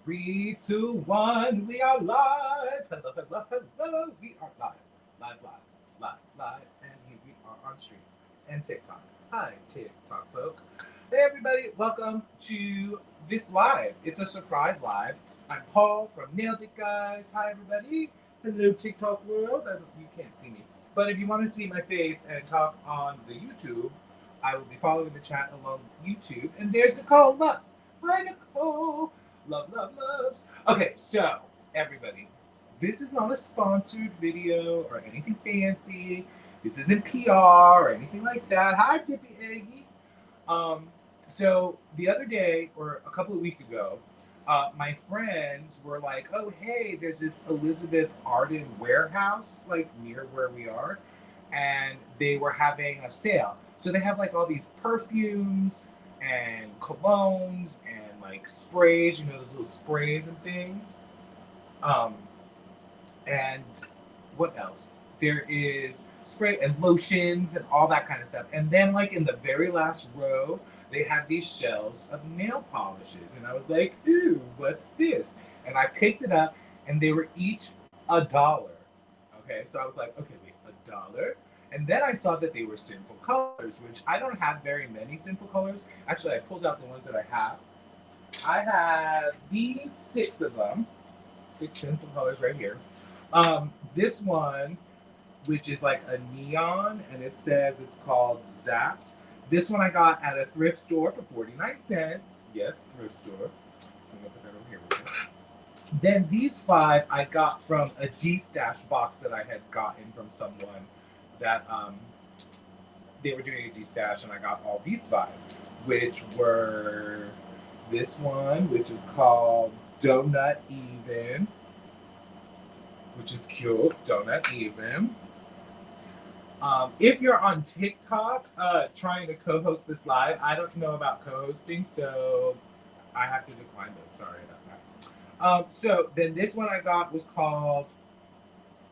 Three, two, one. We are live. Hello, hello, hello. We are live. Live, live, live, live. And here we are on stream and TikTok. Hi, TikTok folk. Hey, everybody. Welcome to this live. It's a surprise live. I'm Paul from Nailed It Guys. Hi, everybody. Hello, TikTok world. You can't see me. But if you want to see my face and talk on the YouTube, I will be following the chat along YouTube. And there's Nicole Lux. Hi, Nicole. Love, love, loves. Okay, so everybody, this is not a sponsored video or anything fancy. This isn't PR or anything like that. Hi, Tippy Aggie. Um, so the other day, or a couple of weeks ago, my friends were like, "Oh, hey, there's this Elizabeth Arden warehouse like near where we are, and they were having a sale. So they have like all these perfumes and colognes and like sprays, you know, those little sprays and things. Um, and what else? There is spray and lotions and all that kind of stuff. And then, like in the very last row, they have these shelves of nail polishes. And I was like, ooh, what's this? And I picked it up, and they were each $1. Okay, so I was like, okay, wait, $1? And then I saw that they were Sinful colors, which I don't have very many Sinful colors. Actually, I pulled out the ones that I have. I have these six of them, six Sinful colors right here. This one, which is like a neon, and it says it's called Zapped. This one I got at a thrift store for 49 cents. Yes, thrift store. So I'm gonna put that over here with me. Then these five I got from a D-stash box that I had gotten from someone that they were doing a D-stash, and I got all these five, which were this one, which is called Donut Even, which is cute, Donut Even. If you're on TikTok trying to co-host this live, I don't know about co-hosting, so I have to decline those. Sorry about that. So then this one I got was called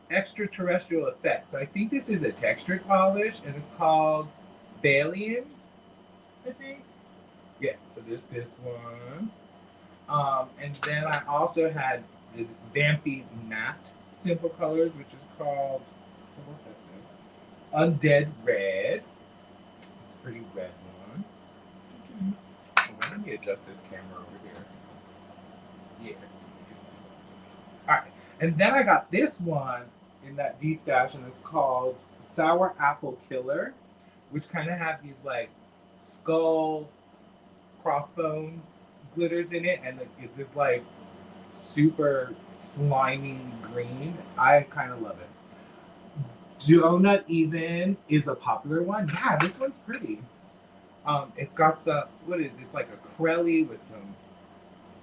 Extraterrestrial Effects. I think this is a textured polish, and it's called Balian, I think. Yeah, so there's this one. And then I also had this Vampy Matte Simple Colors, which is called, what was that say? Undead Red. It's a pretty red one. Hold on, let me adjust this camera over here. Yes, you can see. All right, and then I got this one in that D stash, and it's called Sour Apple Killer, which kind of have these like skull crossbone glitters in it, and it's this like super slimy green. I kind of love it. Donut Even is a popular one. Yeah, this one's pretty. It's got some, what is it? It's like a crelly with some,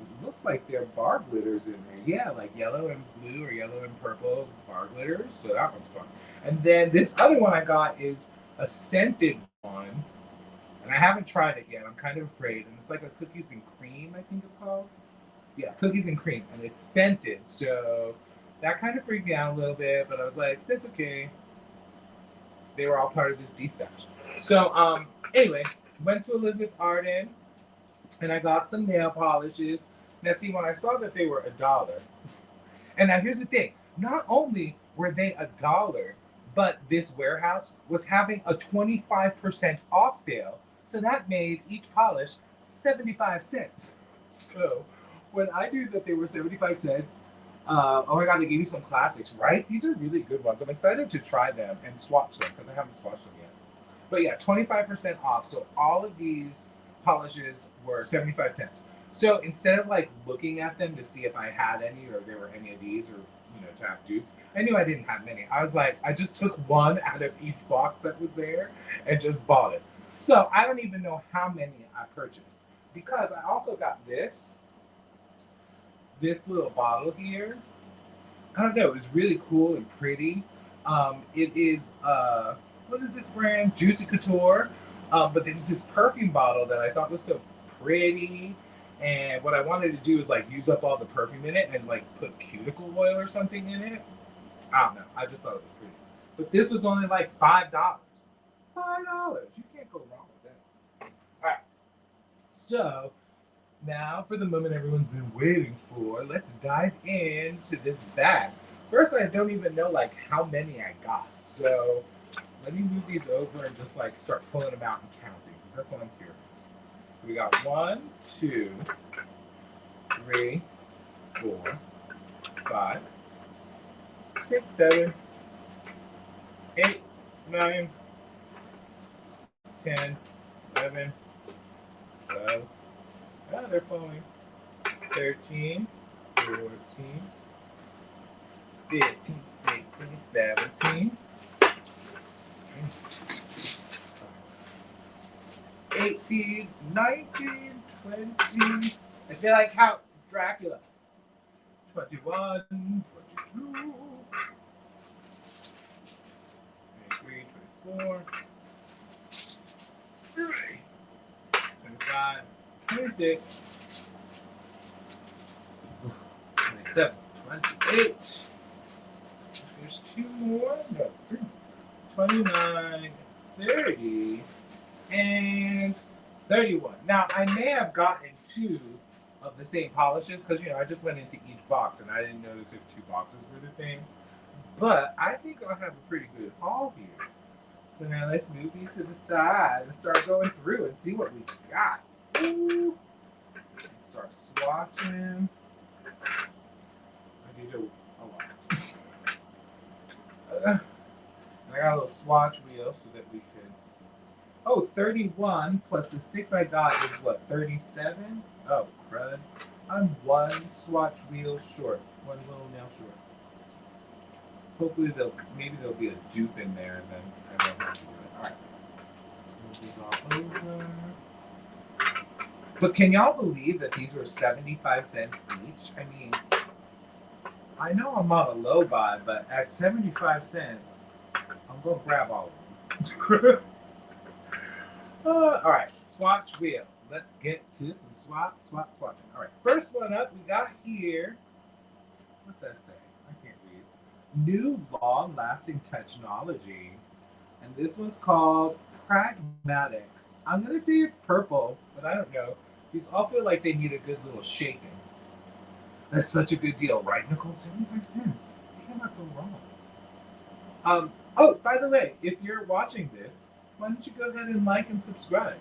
it looks like they're bar glitters in there. Yeah, like yellow and blue or yellow and purple bar glitters. So that one's fun. And then this other one I got is a scented one. And I haven't tried it yet. I'm kind of afraid. And it's like a cookies and cream, I think it's called. Yeah, cookies and cream. And it's scented. So that kind of freaked me out a little bit. But I was like, that's okay. They were all part of this D-stash. So anyway, went to Elizabeth Arden. And I got some nail polishes. Now, see, when I saw that they were $1. And now here's the thing. Not only were they $1, but this warehouse was having a 25% off sale. So that made each polish 75 cents. So when I knew that they were 75 cents, oh my God, they gave me some classics, right? These are really good ones. I'm excited to try them and swatch them because I haven't swatched them yet. But yeah, 25% off. So all of these polishes were 75 cents. So instead of like looking at them to see if I had any or there were any of these or to have dupes, I knew I didn't have many. I was like, I just took one out of each box that was there and just bought it. So I don't even know how many I purchased because I also got this little bottle here. I don't know, it was really cool and pretty. It is what is this brand? Juicy Couture. But there's this perfume bottle that I thought was so pretty. And what I wanted to do is like use up all the perfume in it and like put cuticle oil or something in it. I don't know. I just thought it was pretty. But this was only like $5. $5. You can't go wrong with that. All right. So Now, for the moment everyone's been waiting for, let's dive into this bag. First, I don't even know like how many I got. So let me move these over and just like start pulling them out and counting because that's what I'm curious. We got 1, 2, 3, 4, 5, 6, 7, 8, 9, 10, 11, 12. Oh, they're falling. 13, 14, 15, 16, 17, 18, 19, 20. I feel like how Dracula. 21, 22, 23, 24, 25, 26, 27, 28. There's 2 more. No, 29, 30, and 31. Now, I may have gotten 2 of the same polishes because, I just went into each box and I didn't notice if 2 boxes were the same. But I think I'll have a pretty good haul here. So now let's move these to the side and start going through and see what we got. Ooh. And start swatching. These are a lot. I got a little swatch wheel so that we can. Oh, 31 plus the 6 I got is what, 37? Oh, crud. I'm 1 swatch wheel short. 1 little nail short. Hopefully maybe there'll be a dupe in there and then I won't have to do it. Alright. Move these all over. But can y'all believe that these were 75 cents each? I mean, I know I'm on a low buy, but at 75 cents, I'm going to grab all of them. All right, swatch wheel. Let's get to some swatching. All right, first one up, we got here. What's that say? I can't read. New long-lasting technology. And this one's called Pragmatic. I'm going to say it's purple, but I don't know. These all feel like they need a good little shaking. That's such a good deal, right, Nicole? 75 cents. You cannot go wrong. Oh, by the way, if you're watching this, why don't you go ahead and like and subscribe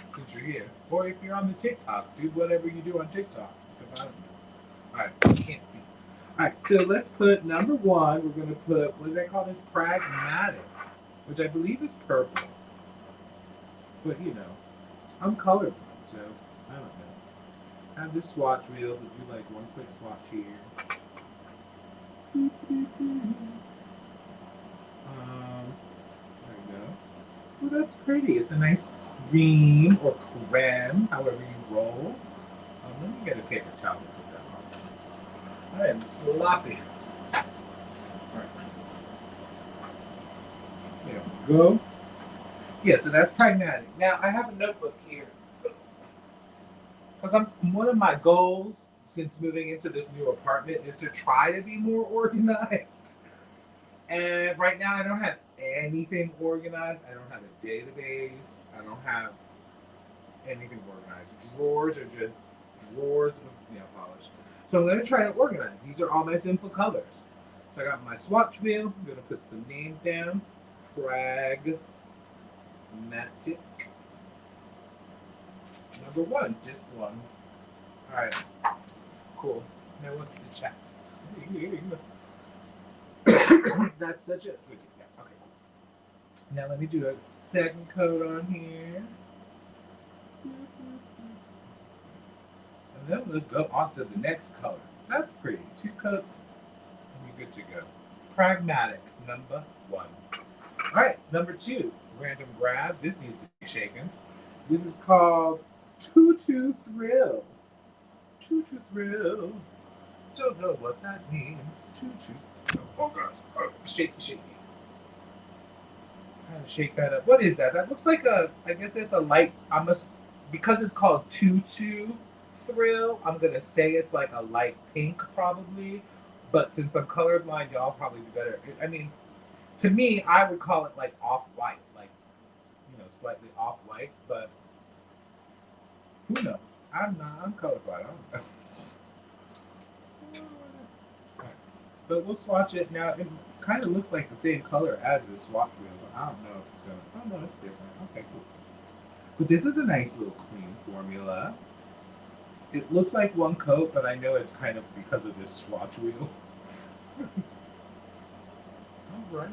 since you're here? Or if you're on the TikTok, do whatever you do on TikTok. Because I don't know. All right, I can't see. All right, so let's put number 1. We're going to put, what do they call this? Pragmatic, which I believe is purple. But, I'm colorblind, so I don't know. Have this swatch wheel to do like one quick swatch here. There we go. Oh, that's pretty. It's a nice cream or creme, however you roll. Let me get a paper towel to put that on. I am sloppy. All right. There we go. Yeah, so that's pragmatic. Now I have a notebook here. Because one of my goals since moving into this new apartment is to try to be more organized. And right now I don't have anything organized. I don't have a database. I don't have anything organized. Drawers are just drawers of nail polish. So I'm going to try to organize. These are all my Sinful colors. So I got my swatch wheel. I'm going to put some names down. Pragmatic. Number 1, just 1. All right, cool. Now what's the chat saying? That's such a good. Yeah. Okay, cool. Now let me do a second coat on here, and then we'll go on to the next color. That's pretty. 2 coats, and you're good to go. Pragmatic, number 1. All right, number 2. Random grab. This needs to be shaken. This is called Tutu Thrill. Tutu Thrill. Don't know what that means. Tutu. Oh gosh. Oh, shaky. Trying to shake that up. What is that? That looks like I guess it's a light. Because it's called Tutu Thrill, I'm going to say it's like a light pink probably. But since I'm colorblind, y'all probably be better. I mean, to me, I would call it like off-white. Like, slightly off-white. But Who knows? I'm colorblind. I don't know. Alright. But we'll swatch it now. It kind of looks like the same color as the swatch wheel. But I don't know if it's gonna. Oh no, it's different. Okay, cool. But this is a nice little cream formula. It looks like one coat, but I know it's kind of because of this swatch wheel. Alrighty.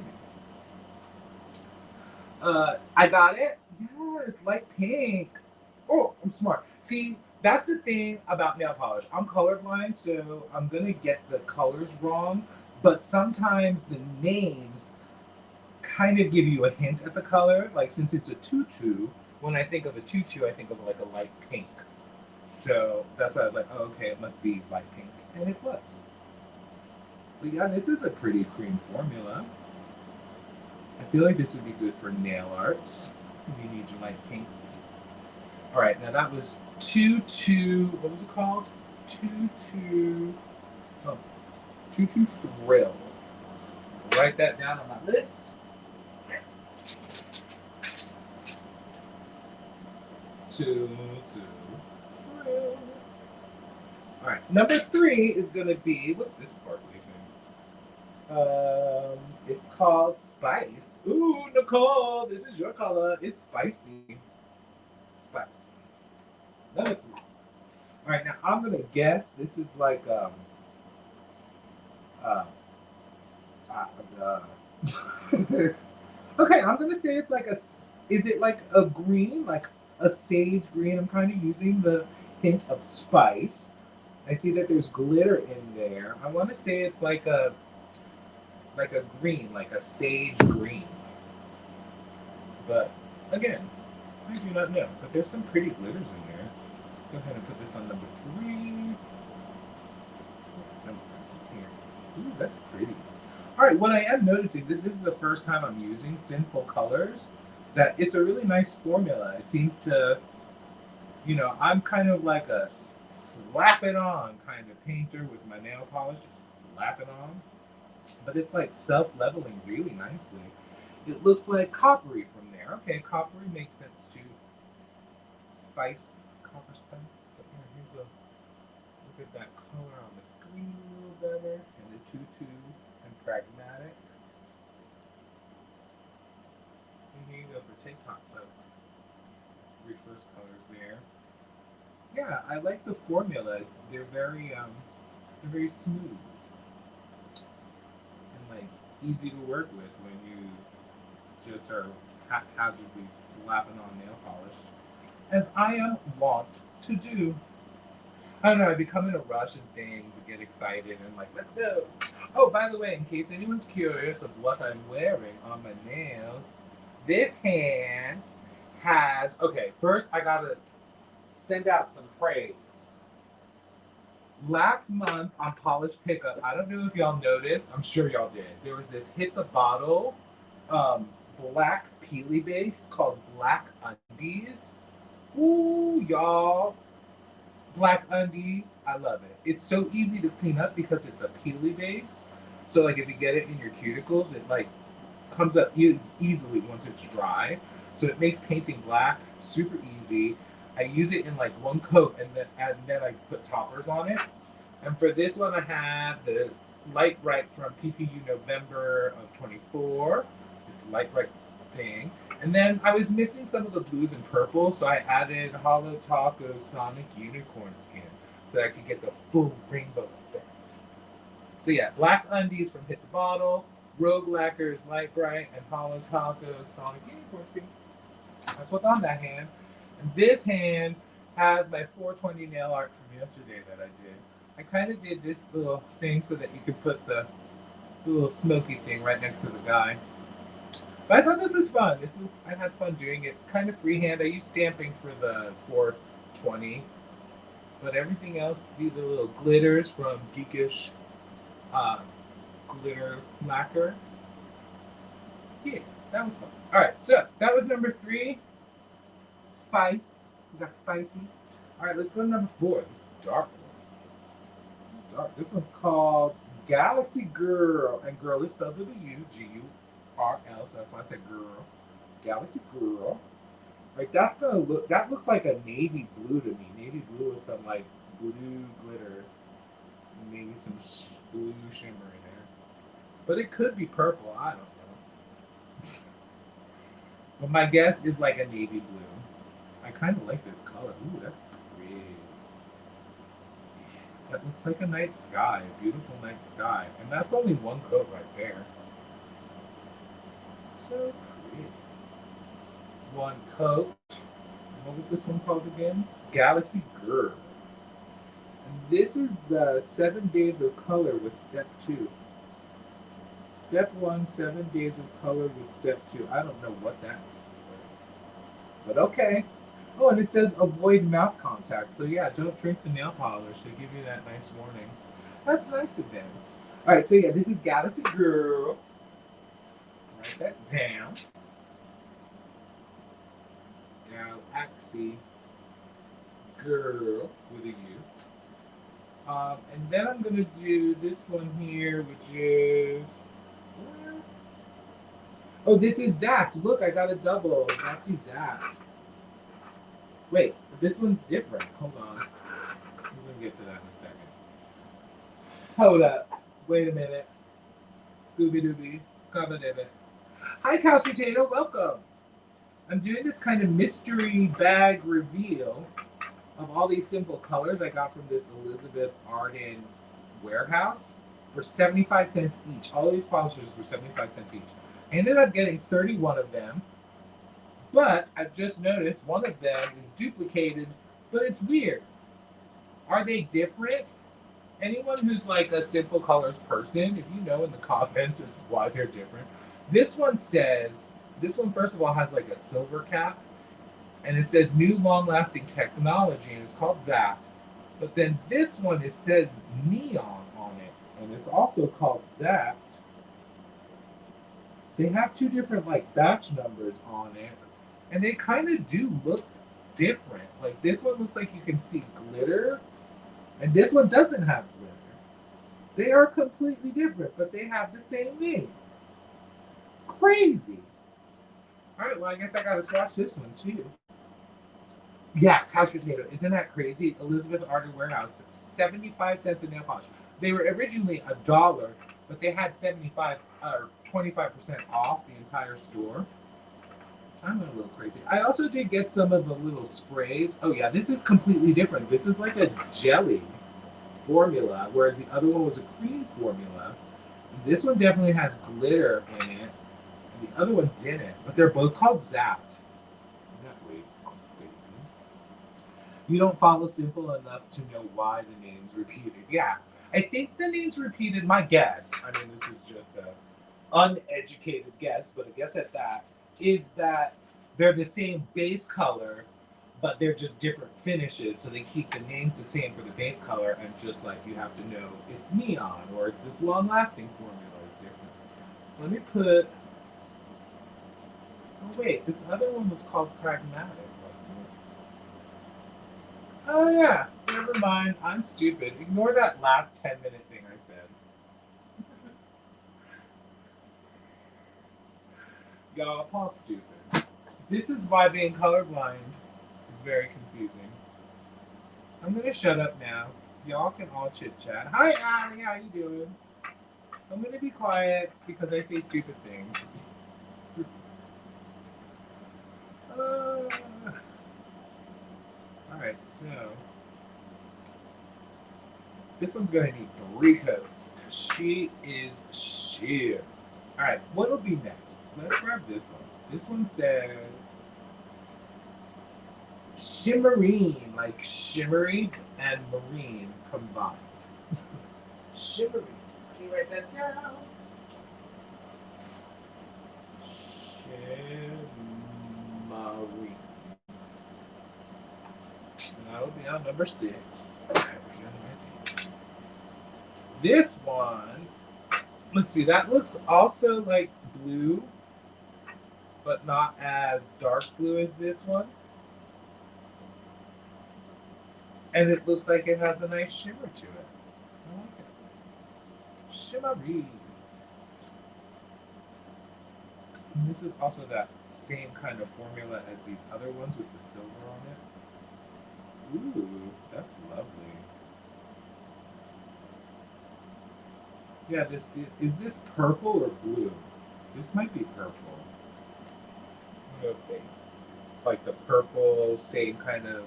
I got it. Yeah, it's like pink. Oh, I'm smart. See, that's the thing about nail polish. I'm colorblind, so I'm gonna get the colors wrong. But sometimes the names kind of give you a hint at the color. Like since it's a tutu, when I think of a tutu, I think of like a light pink. So that's why I was like, oh, okay, it must be light pink, and it was. But yeah, this is a pretty cream formula. I feel like this would be good for nail arts. You need your light pinks. All right, now that was tutu. What was it called? Tutu. Oh, tutu thrill. I'll write that down on my list. Tutu thrill. All right, number 3 is gonna be what's this sparkly thing? It's called Spice. Ooh, Nicole, this is your color. It's spicy. Spice. Number 3. All right, now I'm gonna guess this is like uh, uh okay, I'm gonna say it's like a. Is it like a green, like a sage green? I'm kind of using the hint of spice. I see that there's glitter in there. I want to say it's like a green, like a sage green. But again, I do not know. But there's some pretty glitters in there. Go ahead and put this on number 3. Here. Ooh, that's pretty. All right, what I am noticing, this is the first time I'm using Sinful colors, that it's a really nice formula. It seems to, I'm kind of like a slap it on kind of painter with my nail polish, just slap it on. But it's like self-leveling really nicely. It looks like coppery from there. Okay, coppery makes sense too. Spice, copper spice. But here, here's a look at that color on the screen a little better, and the tutu and pragmatic. And here you go for TikTok, folks. 3 first colors there. Yeah, I like the formula. They're very smooth and like easy to work with when you just are haphazardly slapping on nail polish, as I am wont to do. I don't know. I become in a rush and things, get excited, and like, let's go. Oh, by the way, in case anyone's curious of what I'm wearing on my nails, this hand has. Okay, first I gotta send out some praise. Last month on Polish Pickup, I don't know if y'all noticed. I'm sure y'all did. There was this hit the bottle, um, black peely base called Black Undies. Ooh, y'all. Black undies, I love it. It's so easy to clean up because it's a peely base. So like if you get it in your cuticles, it like comes up easily once it's dry. So it makes painting black super easy. I use it in like one coat, and then I put toppers on it. And for this one, I have the Light Bright from PPU November of 24. This Light Bright thing. And then I was missing some of the blues and purples, so I added Hollow Taco Sonic Unicorn Skin so that I could get the full rainbow effect. So yeah, Black Undies from Hit the Bottle, Rogue Lacquer's Light Bright, and Hollow Taco's Sonic Unicorn Skin. That's what's on that hand. And this hand has my 420 nail art from yesterday that I did. I kind of did this little thing so that you could put the little smoky thing right next to the guy. But I thought this was fun. I had fun doing it. Kind of freehand. I used stamping for the 420. But everything else, these are little glitters from Geekish Glitter Lacquer. Yeah, that was fun. All right, so that was number 3. Spice. We got spicy. All right, let's go to number 4. This is dark one. Dark. This one's called Galaxy Girl. And girl is spelled with a U, G-U-R-L, so that's why I said girl. Galaxy Girl. Like that's gonna look. That looks like a navy blue to me. Navy blue with some like blue glitter, maybe some blue shimmer in there. But it could be purple. I don't know. But my guess is like a navy blue. I kind of like this color. Ooh, that's pretty. That looks like a night sky, a beautiful night sky. And that's only one coat right there. So pretty. One coat. What was this one called again? Galaxy Girl. And this is the 7 days of color with step 2. Step 1, 7 days of color with step 2. I don't know what that means. But okay. Oh, and it says avoid mouth contact. So yeah, don't drink the nail polish. They give you that nice warning. That's nice of them. All right, so yeah, this is Galaxy Girl. Write that down. Galaxy Girl with a U. And then I'm gonna do this one here, which is. Oh, this is Zapped. Look, I got a double. Zappy Zapped. Wait, this one's different. Hold on. I'm gonna get to that in a second. Hold up. Wait a minute. Scooby Dooby. Scabba Dibbit. Hi, Couch Potato. Welcome. I'm doing this kind of mystery bag reveal of all these simple colors I got from this Elizabeth Arden warehouse for 75 cents each. All of these polishes were 75 cents each. I ended up getting 31 of them. But I've just noticed one of them is duplicated, but it's weird. Are they different? Anyone who's like a Sinful Colors person, if you know in the comments why they're different. This one first of all has like a silver cap, and it says new long-lasting technology, and it's called Zapped. But then this one, it says neon on it, and it's also called Zapped. They have two different like batch numbers on it. And they kind of do look different. Like this one looks like you can see glitter, and this one doesn't have glitter. They are completely different, but they have the same name. Crazy. All right, well, I guess I gotta swatch this one too. Yeah, Couch Potato. Isn't that crazy? Elizabeth Arden Warehouse, 75 cents a nail polish. They were originally $1, but they had 75 or 25% off the entire store. I'm a little crazy. I also did get some of the little sprays. Oh yeah, this is completely different. This is like a jelly formula, whereas the other one was a cream formula. This one definitely has glitter in it, and the other one didn't. But they're both called Zapped. You don't follow Sinful enough to know why the name's repeated. Yeah, I think the name's repeated. My guess, I mean, this is just an uneducated guess, but a guess at that, is that they're the same base color, but they're just different finishes. So they keep the names the same for the base color, and just like you have to know it's neon or it's this long-lasting formula is different. So let me put. Oh wait, this other one was called Pragmatic. Oh yeah, never mind. I'm stupid. Ignore that last 10-minute thing I said. Y'all, Paul's stupid. This is why being colorblind is very confusing. I'm gonna shut up now. Y'all can all chit chat. Hi, Allie. How you doing? I'm gonna be quiet because I say stupid things. All right, so this one's gonna need 3 coats because she is sheer. All right, what'll be next? Let's grab this one. This one says shimmerine, like shimmery and marine combined. Shimmery. Can you write that down? Shimmery. And that'll be on number 6. This one, let's see, that looks also like blue, but not as dark blue as this one. And it looks like it has a nice shimmer to it. I like it. Shimmery. And this is also that same kind of formula as these other ones with the silver on it. Ooh, that's lovely. Yeah, this is this purple or blue? This might be purple. I don't know if they like the purple same kind of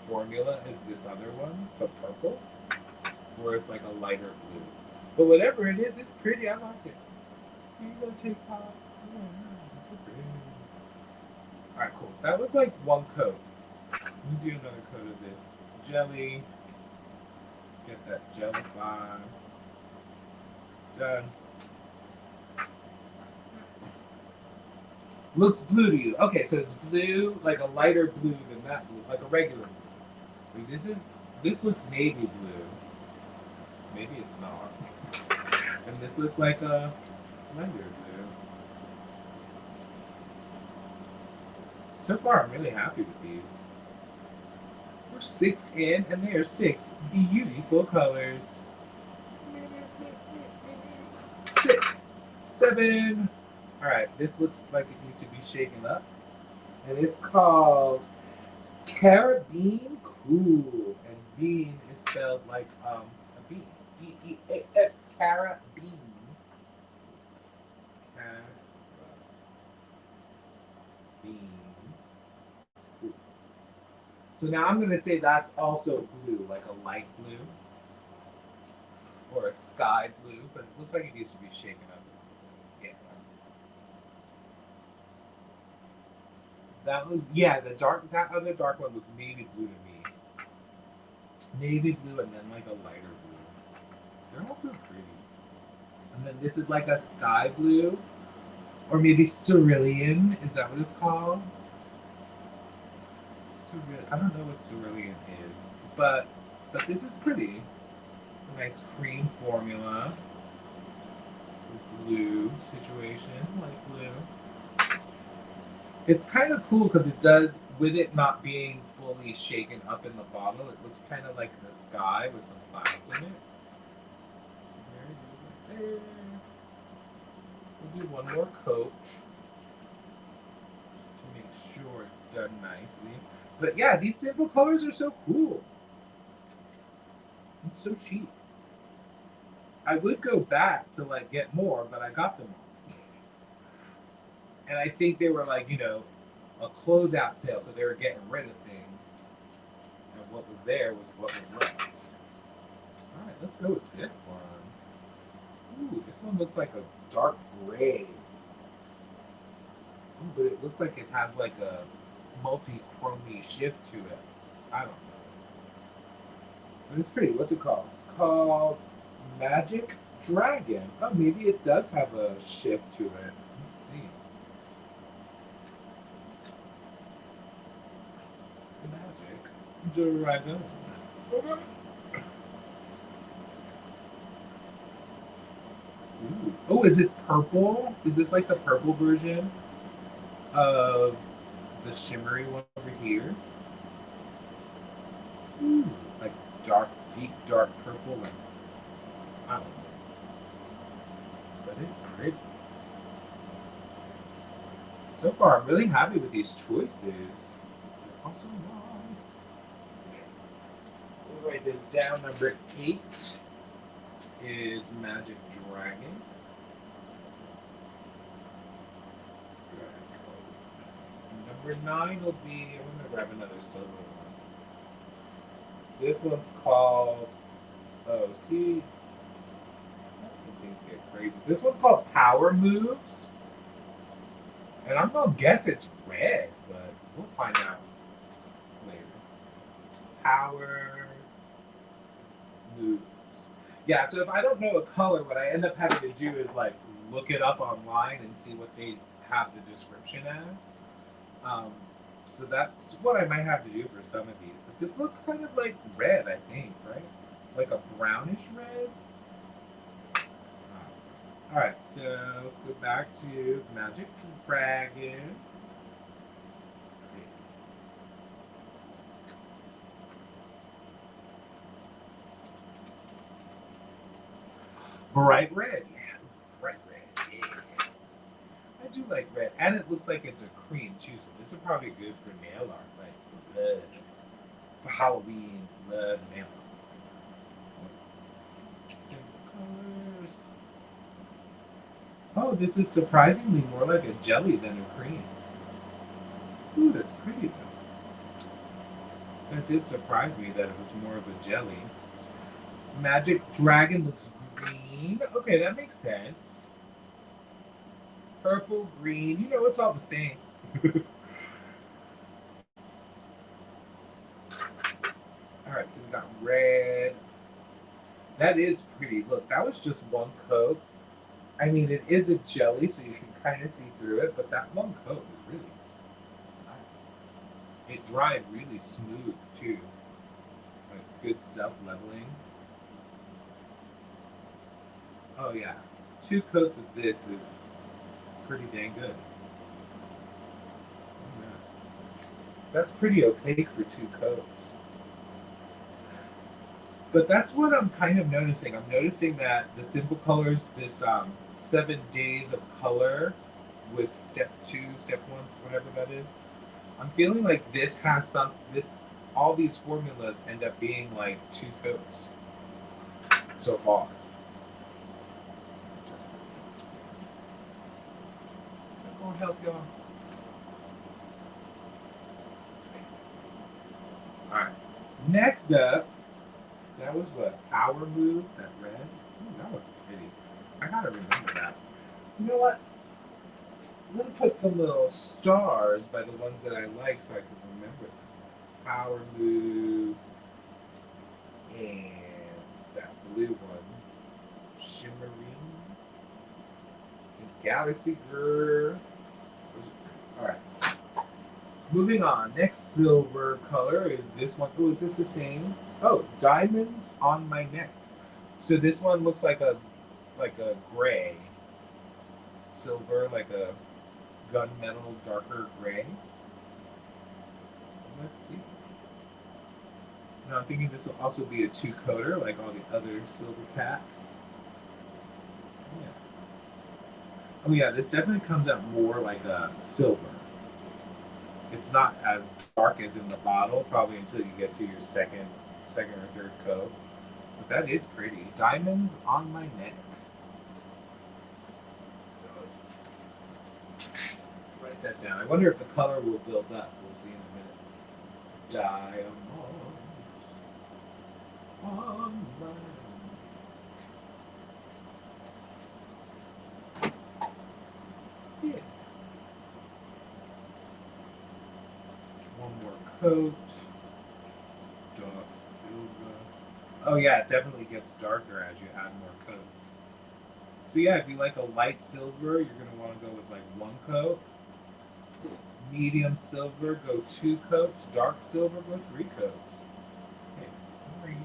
formula as this other one, but purple, or it's like a lighter blue. But whatever it is, it's pretty. I like it. Here you go, TikTok. Oh, yeah, so pretty. All right, cool. That was like one coat. Let me do another coat of this jelly. Get that jellify. Done. Looks blue to you. Okay, so it's blue, like a lighter blue than that blue, like a regular blue. Wait, this looks navy blue. Maybe it's not. And this looks like a lighter blue. So far, I'm really happy with these. We're 6 in, and there are 6 beautiful colors. 6, 7. All right, this looks like it needs to be shaken up, and it's called Carabine Cool, and bean is spelled like a bean. B-E-A-S. Carabine. Carabine. Cool. So now I'm gonna say that's also blue, like a light blue or a sky blue, but it looks like it needs to be shaken up. Yeah, that was the dark. That other dark one looks navy blue to me. Navy blue and then like a lighter blue. They're also pretty. And then this is like a sky blue, or maybe cerulean. Is that what it's called? I don't know what cerulean is, but this is pretty. It's a nice cream formula. It's a blue situation, light blue. It's kind of cool because it does, with it not being fully shaken up in the bottle, it looks kind of like the sky with some clouds in it. We'll do one more coat to make sure it's done nicely. But yeah, these simple colors are so cool. It's so cheap. I would go back to like get more, but I got them all. And I think they were like, a closeout sale, so they were getting rid of things. And what was there was what was left. All right, let's go with this one. Ooh, this one looks like a dark gray. Ooh, but it looks like it has like a multi-chromey shift to it. I don't know. But it's pretty. What's it called? It's called Magic Dragon. Oh, maybe it does have a shift to it. Let's see. Magic Dragon. Ooh. Oh, is this purple? Is this like the purple version of the shimmery one over here? Ooh, like deep dark purple. Like, I don't know. But it's pretty. So far, I'm really happy with these choices. They're also nice. We'll write this down. Number 8 is Magic Dragon. Number 9 will be, I'm going to grab another silver one. This one's called, see, that's when things get crazy. This one's called Power Moves. And I'm going to guess it's red, but we'll find out later. Power Moves. Yeah, so if I don't know a color, what I end up having to do is like look it up online and see what they have the description as. So that's what I might have to do for some of these. But this looks kind of like red, I think, right? Like a brownish red. All right, so let's go back to Magic Dragon. Bright red, yeah. Bright red, yeah. I do like red, and it looks like it's a cream too. So this is probably good for nail art, like for blood, for Halloween blood nail art. Sinful colors. Oh, this is surprisingly more like a jelly than a cream. Ooh, that's pretty though. That did surprise me that it was more of a jelly. Magic Dragon looks green. Okay, that makes sense. Purple, green. You know, it's all the same. All right, so we got red. That is pretty. Look, that was just one coat. I mean, it is a jelly, so you can kind of see through it, but that one coat was really nice. It dried really smooth, too. Like, good self-leveling. Oh, yeah. 2 coats of this is pretty dang good. Oh, yeah. That's pretty opaque for 2 coats. But that's what I'm kind of noticing. I'm noticing that the Simple Colors, this 7 days of color with step 2, step 1, whatever that is. I'm feeling like this has all these formulas end up being like 2 coats so far. I'm gonna help y'all. All right. Next up, that was what? Power moves, that red. Ooh, that looks pretty. I gotta remember that. You know what? I'm gonna put some little stars by the ones that I like so I can remember them. Power moves and that blue one. Shimmering and Galaxy Girl. Alright. Moving on. Next silver color is this one. Oh, is this the same? Oh, Diamonds on My Neck. So this one looks like a gray. Silver, like a gunmetal darker gray. Let's see. Now I'm thinking this will also be a 2-coater like all the other silver caps. Yeah. Oh yeah, this definitely comes out more like a silver. It's not as dark as in the bottle, probably until you get to your second or third coat. But that is pretty. Diamonds on My Neck. Write that down. I wonder if the color will build up. We'll see in a minute. Diamonds on my neck. Yeah. One more coat. Dark silver. Oh yeah, it definitely gets darker as you add more coats. So yeah, if you like a light silver, you're gonna want to go with like 1 coat. Medium silver, go 2 coats. Dark silver, go 3 coats. Okay, where are you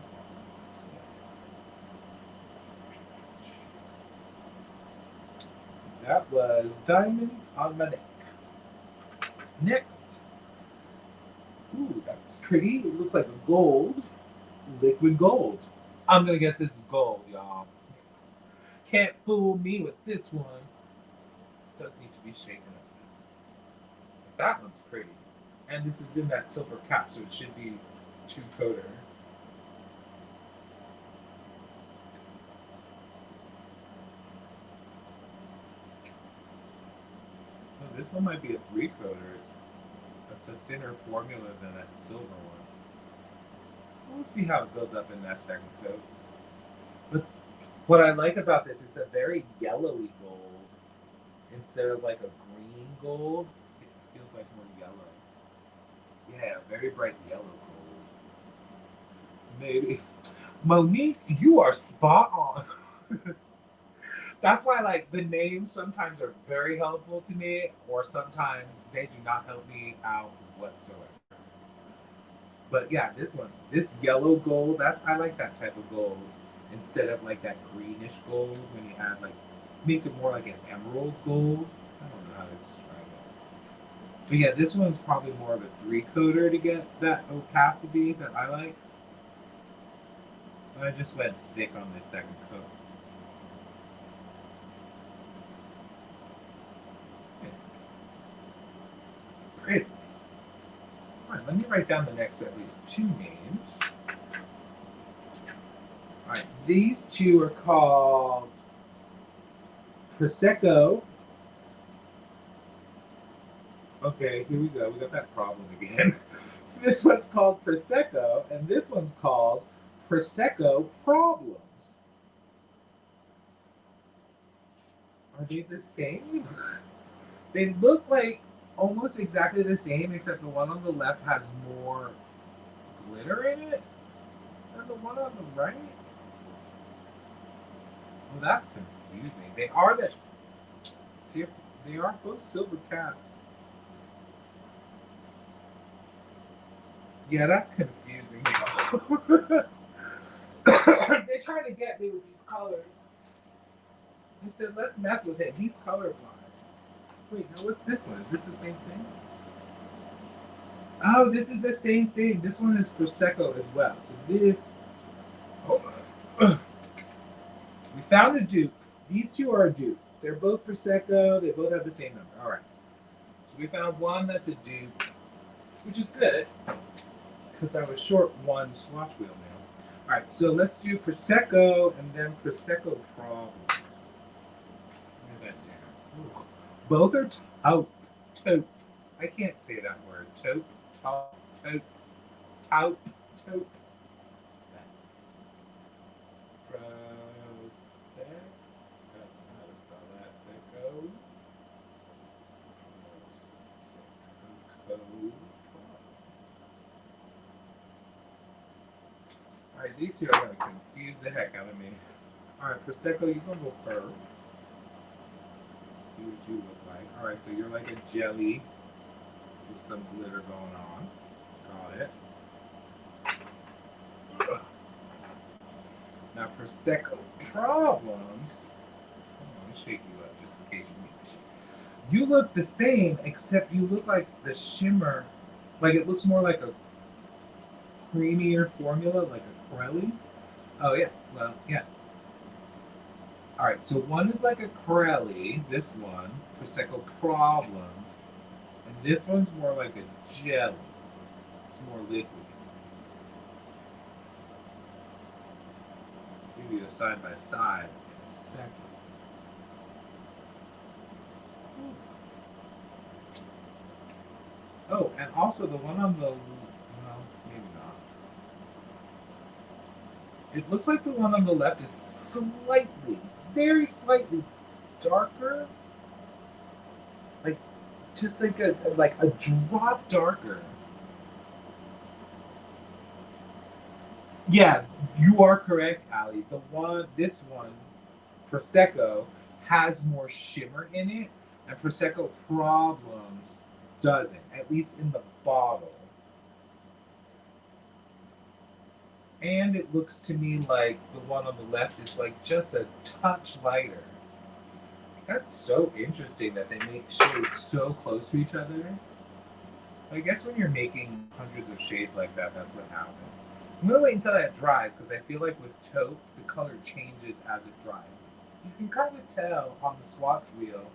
from? That was Diamonds on My Neck. Next. Ooh, that's pretty. It looks like a gold. Liquid gold. I'm gonna guess this is gold, y'all. Can't fool me with this one. It does need to be shaken up. That one's pretty. And this is in that silver cap, so it should be 2-coater. Oh, this one might be a 3-coater. It's a thinner formula than that silver one. We'll see how it builds up in that second coat. But what I like about this, it's a very yellowy gold instead of like a green gold. It feels like more yellow. Yeah, very bright yellow gold. Maybe. Monique, you are spot on. That's why like the names sometimes are very helpful to me, or sometimes they do not help me out whatsoever. But yeah, this yellow gold, I like that type of gold instead of like that greenish gold when you have like makes it more like an emerald gold. I don't know how to describe it. But yeah, this one's probably more of a 3-coater to get that opacity that I like. But I just went thick on this second coat. pretty. All right, let me write down the next at least two names. All right, these two are called Prosecco. Okay, here we go. We got that problem again. This one's called Prosecco, and this one's called Prosecco Problems. Are they the same? They look like almost exactly the same, except the one on the left has more glitter in it than the one on the right. Well, that's confusing. They are the see, they are both silver cats. Yeah, that's confusing. They're trying to get me with these colors. He said, let's mess with him. He's colorblind. Wait, no, what's this one? Is this the same thing? Oh, this is the same thing. This one is Prosecco as well. So this. Hold on. We found a dupe. These two are a dupe. They're both Prosecco. They both have the same number. All right. So we found one that's a dupe, which is good because I was short one swatch wheel now. All right, so let's do Prosecco and then Prosecco Problems. Write that down. Ooh. Both are taupe. I can't say that word. Taupe. Prosecco. How to spell that? Prosecco. Alright, these two are going to confuse the heck out of me. Alright, Prosecco, you're going to go first. See what you look like. Alright, so you're like a jelly with some glitter going on. Got it. Now, Prosecco Problems. Let me shake you up just in case you need to shake. You look the same, except you look like the shimmer. Like it looks more like a creamier formula, like a Corelli. Oh, yeah. Well, yeah. All right, so one is like a Corelli, this one, Prosecco Problems, and this one's more like a jelly. It's more liquid. Give you a side by side in a second. Oh, and also the one on the, well, maybe not. It looks like the one on the left is slightly, very slightly darker. Like, just like a drop darker. Yeah, you are correct, Allie. This one, Prosecco, has more shimmer in it, and Prosecco Problems doesn't, at least in the bottle. And it looks to me like the one on the left is like just a touch lighter. That's so interesting that they make shades so close to each other. I guess when you're making hundreds of shades like that, that's what happens. I'm gonna wait until that dries because I feel like with taupe, the color changes as it dries. You can kind of tell on the swatch wheel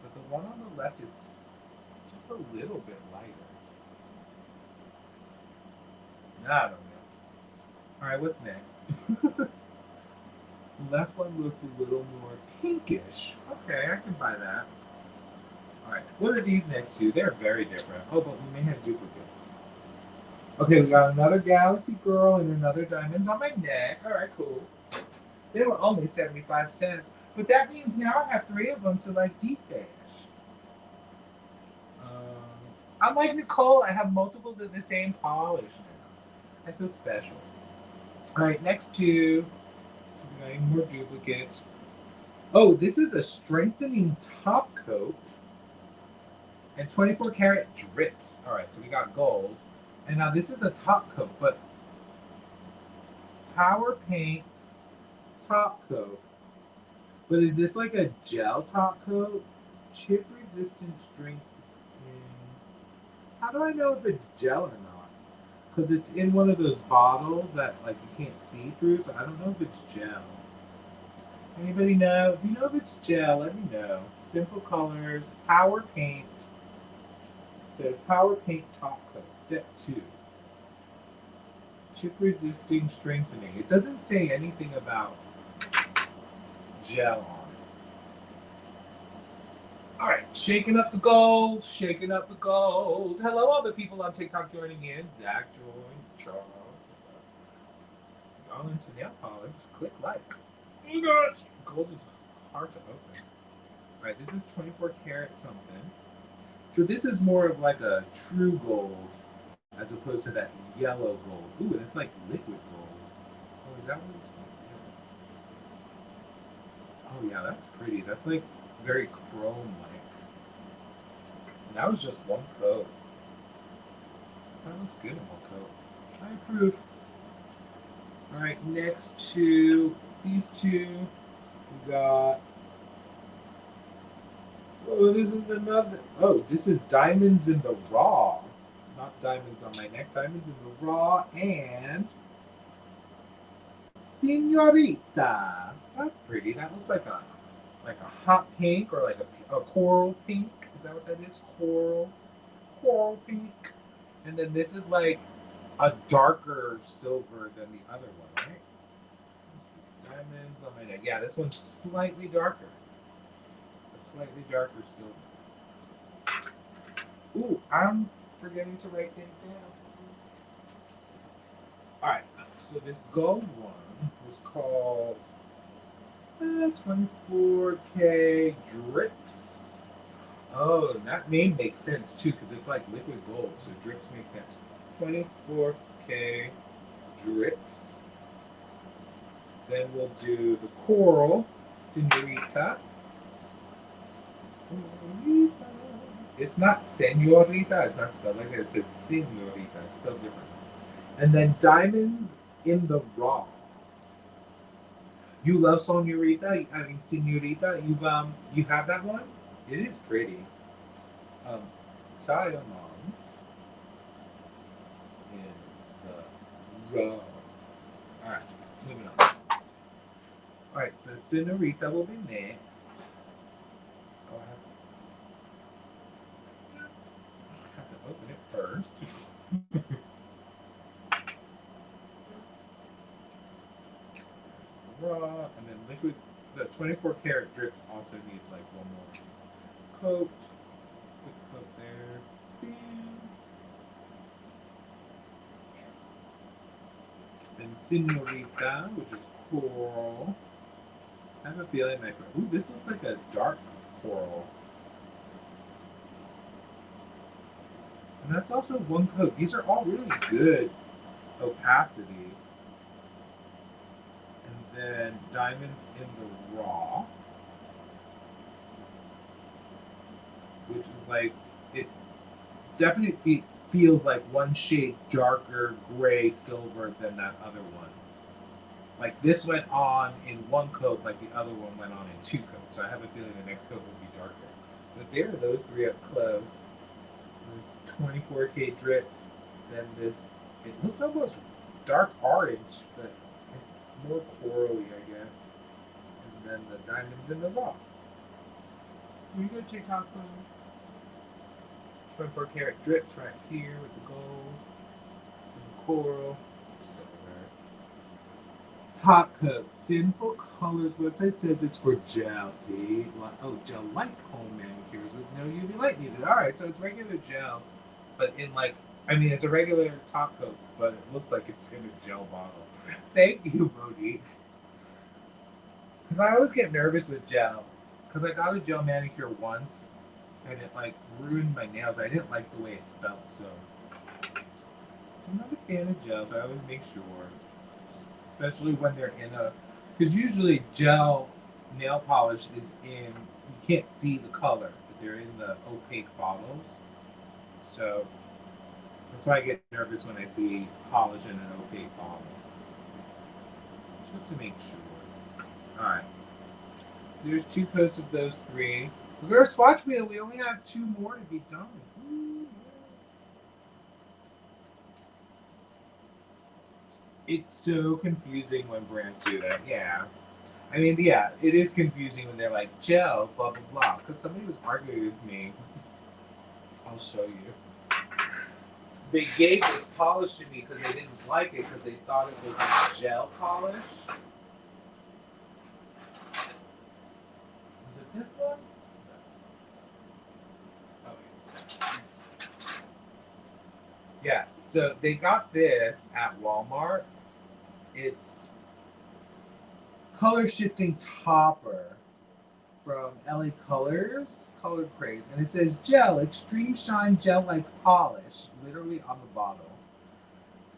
that the one on the left is just a little bit lighter. I don't know. All right, what's next? The left one looks a little more pinkish. Okay, I can buy that. All right, what are these next two? They're very different. Oh, but we may have duplicates. Okay, we got another Galaxy Girl and another Diamonds on my neck. All right, cool. They were only 75 cents. But that means now I have 3 of them to like de-stash. I'm like Nicole. I have multiples of the same polish now. I feel special. All right, next two. So we got more duplicates. Oh, this is a strengthening top coat and 24 karat drips. All right, so we got gold. And now this is a top coat, but Power Paint top coat. But is this like a gel top coat? Chip resistant strength. How do I know if it's gel or not? Because it's in one of those bottles that like you can't see through, so I don't know if it's gel. Anybody know? If you know if it's gel, let me know. Simple Colors, Power Paint. says Power Paint Top Coat, Step 2. Chip resisting strengthening. It doesn't say anything about gel on it. All right, shaking up the gold, shaking up the gold. Hello, all the people on TikTok joining in. Zach joined, Charles. Y'all into nail polish. Click like. Oh gosh, gold is hard to open. All right, this is 24 karat something. So this is more of like a true gold as opposed to that yellow gold. Ooh, and it's like liquid gold. Oh, is that what it's called? Oh yeah, that's pretty. That's like very chrome-like. And that was just one coat. That looks good in one coat. I approve. All right, next to these two, we got. Oh, this is another. Oh, this is diamonds in the raw. Not diamonds on my neck, diamonds in the raw, and Senorita. That's pretty. That looks like a hot pink or like a coral pink. Is that what that is? Coral pink. And then this is like a darker silver than the other one, right? Let's see. Diamonds on my neck. Yeah, this one's slightly darker. A slightly darker silver. Ooh, I'm forgetting to write things down. All right, so this gold one was called 24K Drips. Oh, that name makes sense too because it's like liquid gold, so drips make sense. 24K Drips. Then we'll do the coral, Senorita. It's not senorita, it's not spelled like that, it says senorita, it's spelled different. And then diamonds in the raw. You love senorita, I mean senorita, you have that one? It is pretty. Diamonds in the raw. Alright, moving on. Alright, so senorita will be next. Oh, I have to open it first. Raw, and then liquid. The 24 karat drips also needs like one more coat. Quick coat there. Bam. Then Senorita, which is coral. I have a feeling my friend. Ooh, this looks like a dark coral. And that's also one coat. These are all really good opacity. And then diamonds in the raw. Which is like, it definitely feels like one shade darker gray silver than that other one. Like this went on in one coat, like the other one went on in two coats. So I have a feeling the next coat will be darker. But there are those three up close. 24K drips. Then this, it looks almost dark orange, but it's more corally, I guess. And then the diamonds in the raw. Will you go TikTok for 24 karat drips right here with the gold and the coral. Top coat. Sinful Colors website says it's for gel. See? Oh, gel like home manicures with no UV light needed. Alright, so it's regular gel, but in like, I mean, it's a regular top coat, but it looks like it's in a gel bottle. Thank you, Monique. Because I always get nervous with gel. Because I got a gel manicure once, and it like ruined my nails. I didn't like the way it felt, so I'm not a fan of gels. I always make sure. Especially when they're in a, because usually gel nail polish is in, you can't see the color, but they're in the opaque bottles. So that's why I get nervous when I see polish in an opaque bottle. Just to make sure. Alright. There's two coats of those three. We're going to swatch wheel. We only have two more to be done. It's so confusing when brands do that. Yeah. I mean, yeah, it is confusing when they're like, gel, blah, blah, blah. Because somebody was arguing with me. I'll show you. They gave this polish to me because they didn't like it because they thought it was a gel polish. Is it this one? No. Okay. Yeah, so they got this at Walmart. It's color shifting topper from LA Colors, Color Craze, and it says gel, extreme shine gel like polish, literally on the bottle.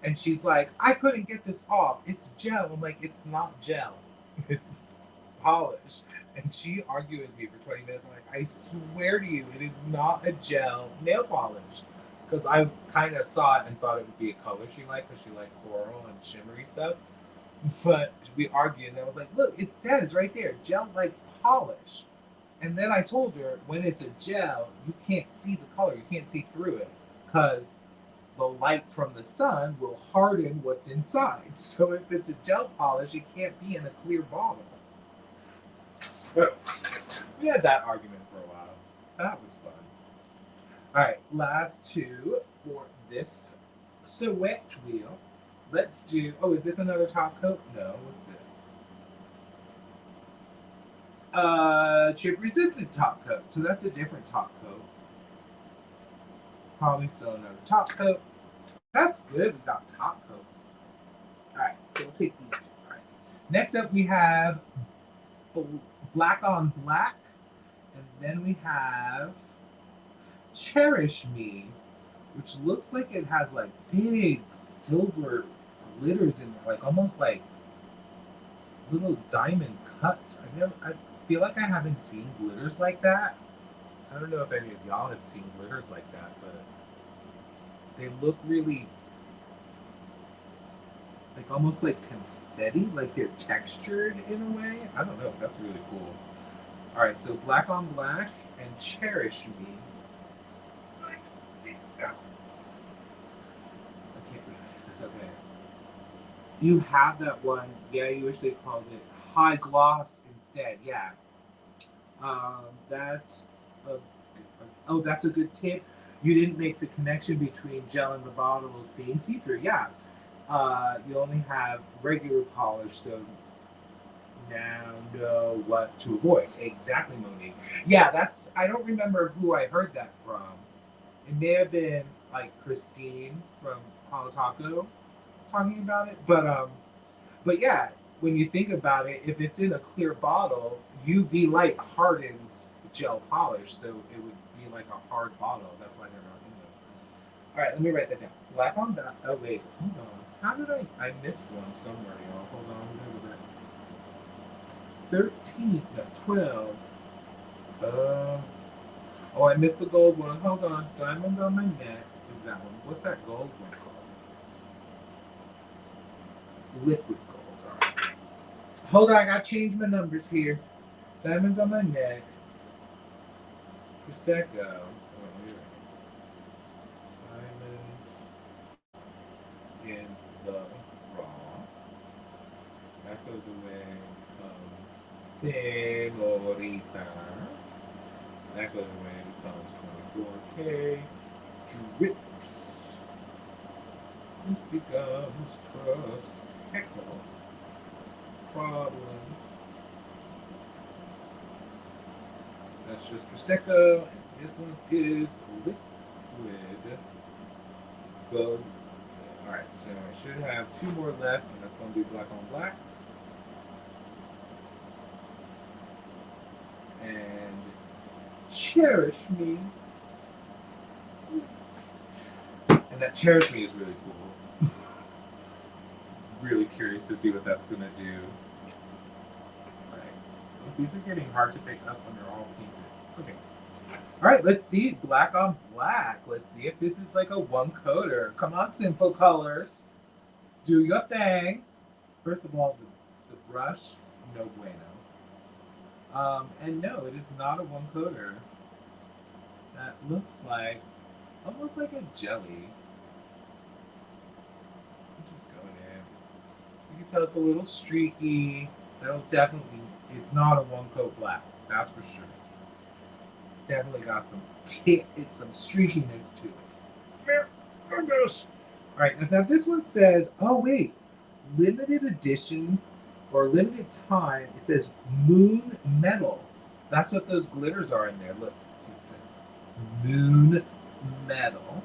And she's like, I couldn't get this off. It's gel. I'm like, it's not gel. It's polish. And she argued with me for 20 minutes. I'm like, I swear to you, it is not a gel nail polish. Because I kind of saw it and thought it would be a color she liked, because she liked coral and shimmery stuff. But we argued, and I was like, look, it says right there, gel like polish. And then I told her, when it's a gel, you can't see the color. You can't see through it. Because the light from the sun will harden what's inside. So if it's a gel polish, it can't be in a clear bottle. So we had that argument for a while. That was fun. All right, last two for this sweat wheel. Let's do, oh, is this another top coat? No, what's this? Chip resistant top coat. So that's a different top coat. Probably still another top coat. That's good. We got top coats. All right, so we'll take these two. All right. Next up, we have black on black, and then we have Cherish Me, which looks like it has like big silver glitters in it, like almost like little diamond cuts. I feel like I haven't seen glitters like that. I don't know if any of y'all have seen glitters like that, but they look really like almost like confetti, like they're textured in a way. I don't know. That's really cool. All right, so black on black and Cherish Me. I can't realize this. Okay. You have that one. Yeah, you wish they called it high gloss instead. Yeah. That's that's a good tip. You didn't make the connection between gel and the bottles being see-through. Yeah. You only have regular polish, so now know what to avoid. Exactly, Monique. Yeah, that's, I don't remember who I heard that from. It may have been like Christine from Holo Taco talking about it, but yeah, when you think about it, if it's in a clear bottle, UV light hardens gel polish, so it would be like a hard bottle. That's why they're not in those. All right, let me write that down. Black on black. Oh wait, hold on. How did I miss one somewhere, y'all? Hold on. 13, no, 12. Oh, I missed the gold one. Hold on. Diamond on my neck is that one. What's that gold one called? Liquid gold. All right. Hold on, I gotta change my numbers here. Diamonds on my neck. Prosecco. Oh, diamonds in the raw. That goes away. Senorita. That goes away. Becomes 24K. Drips. This becomes Prosecco. Problems. That's just Prosecco. And this one is liquid gold. Alright, so I should have two more left, and that's going to be black on black. And Cherish Me. And that Cherish Me is really cool. Really curious to see what that's going to do. Alright. These are getting hard to pick up when they're all painted. Okay. Alright, let's see. Black on black. Let's see if this is like a one coater. Come on, Sinful Colors. Do your thing. First of all, the brush, no bueno. And no, it is not a one coater. That looks like almost like a jelly. Just going in. You can tell it's a little streaky. That'll definitely, it's not a one coat black. That's for sure. It's definitely got some some streakiness to it. Oh gosh. All right, now this one says, oh wait, limited edition or limited time. It says moon metal. That's what those glitters are in there. Look, see, it says moon metal.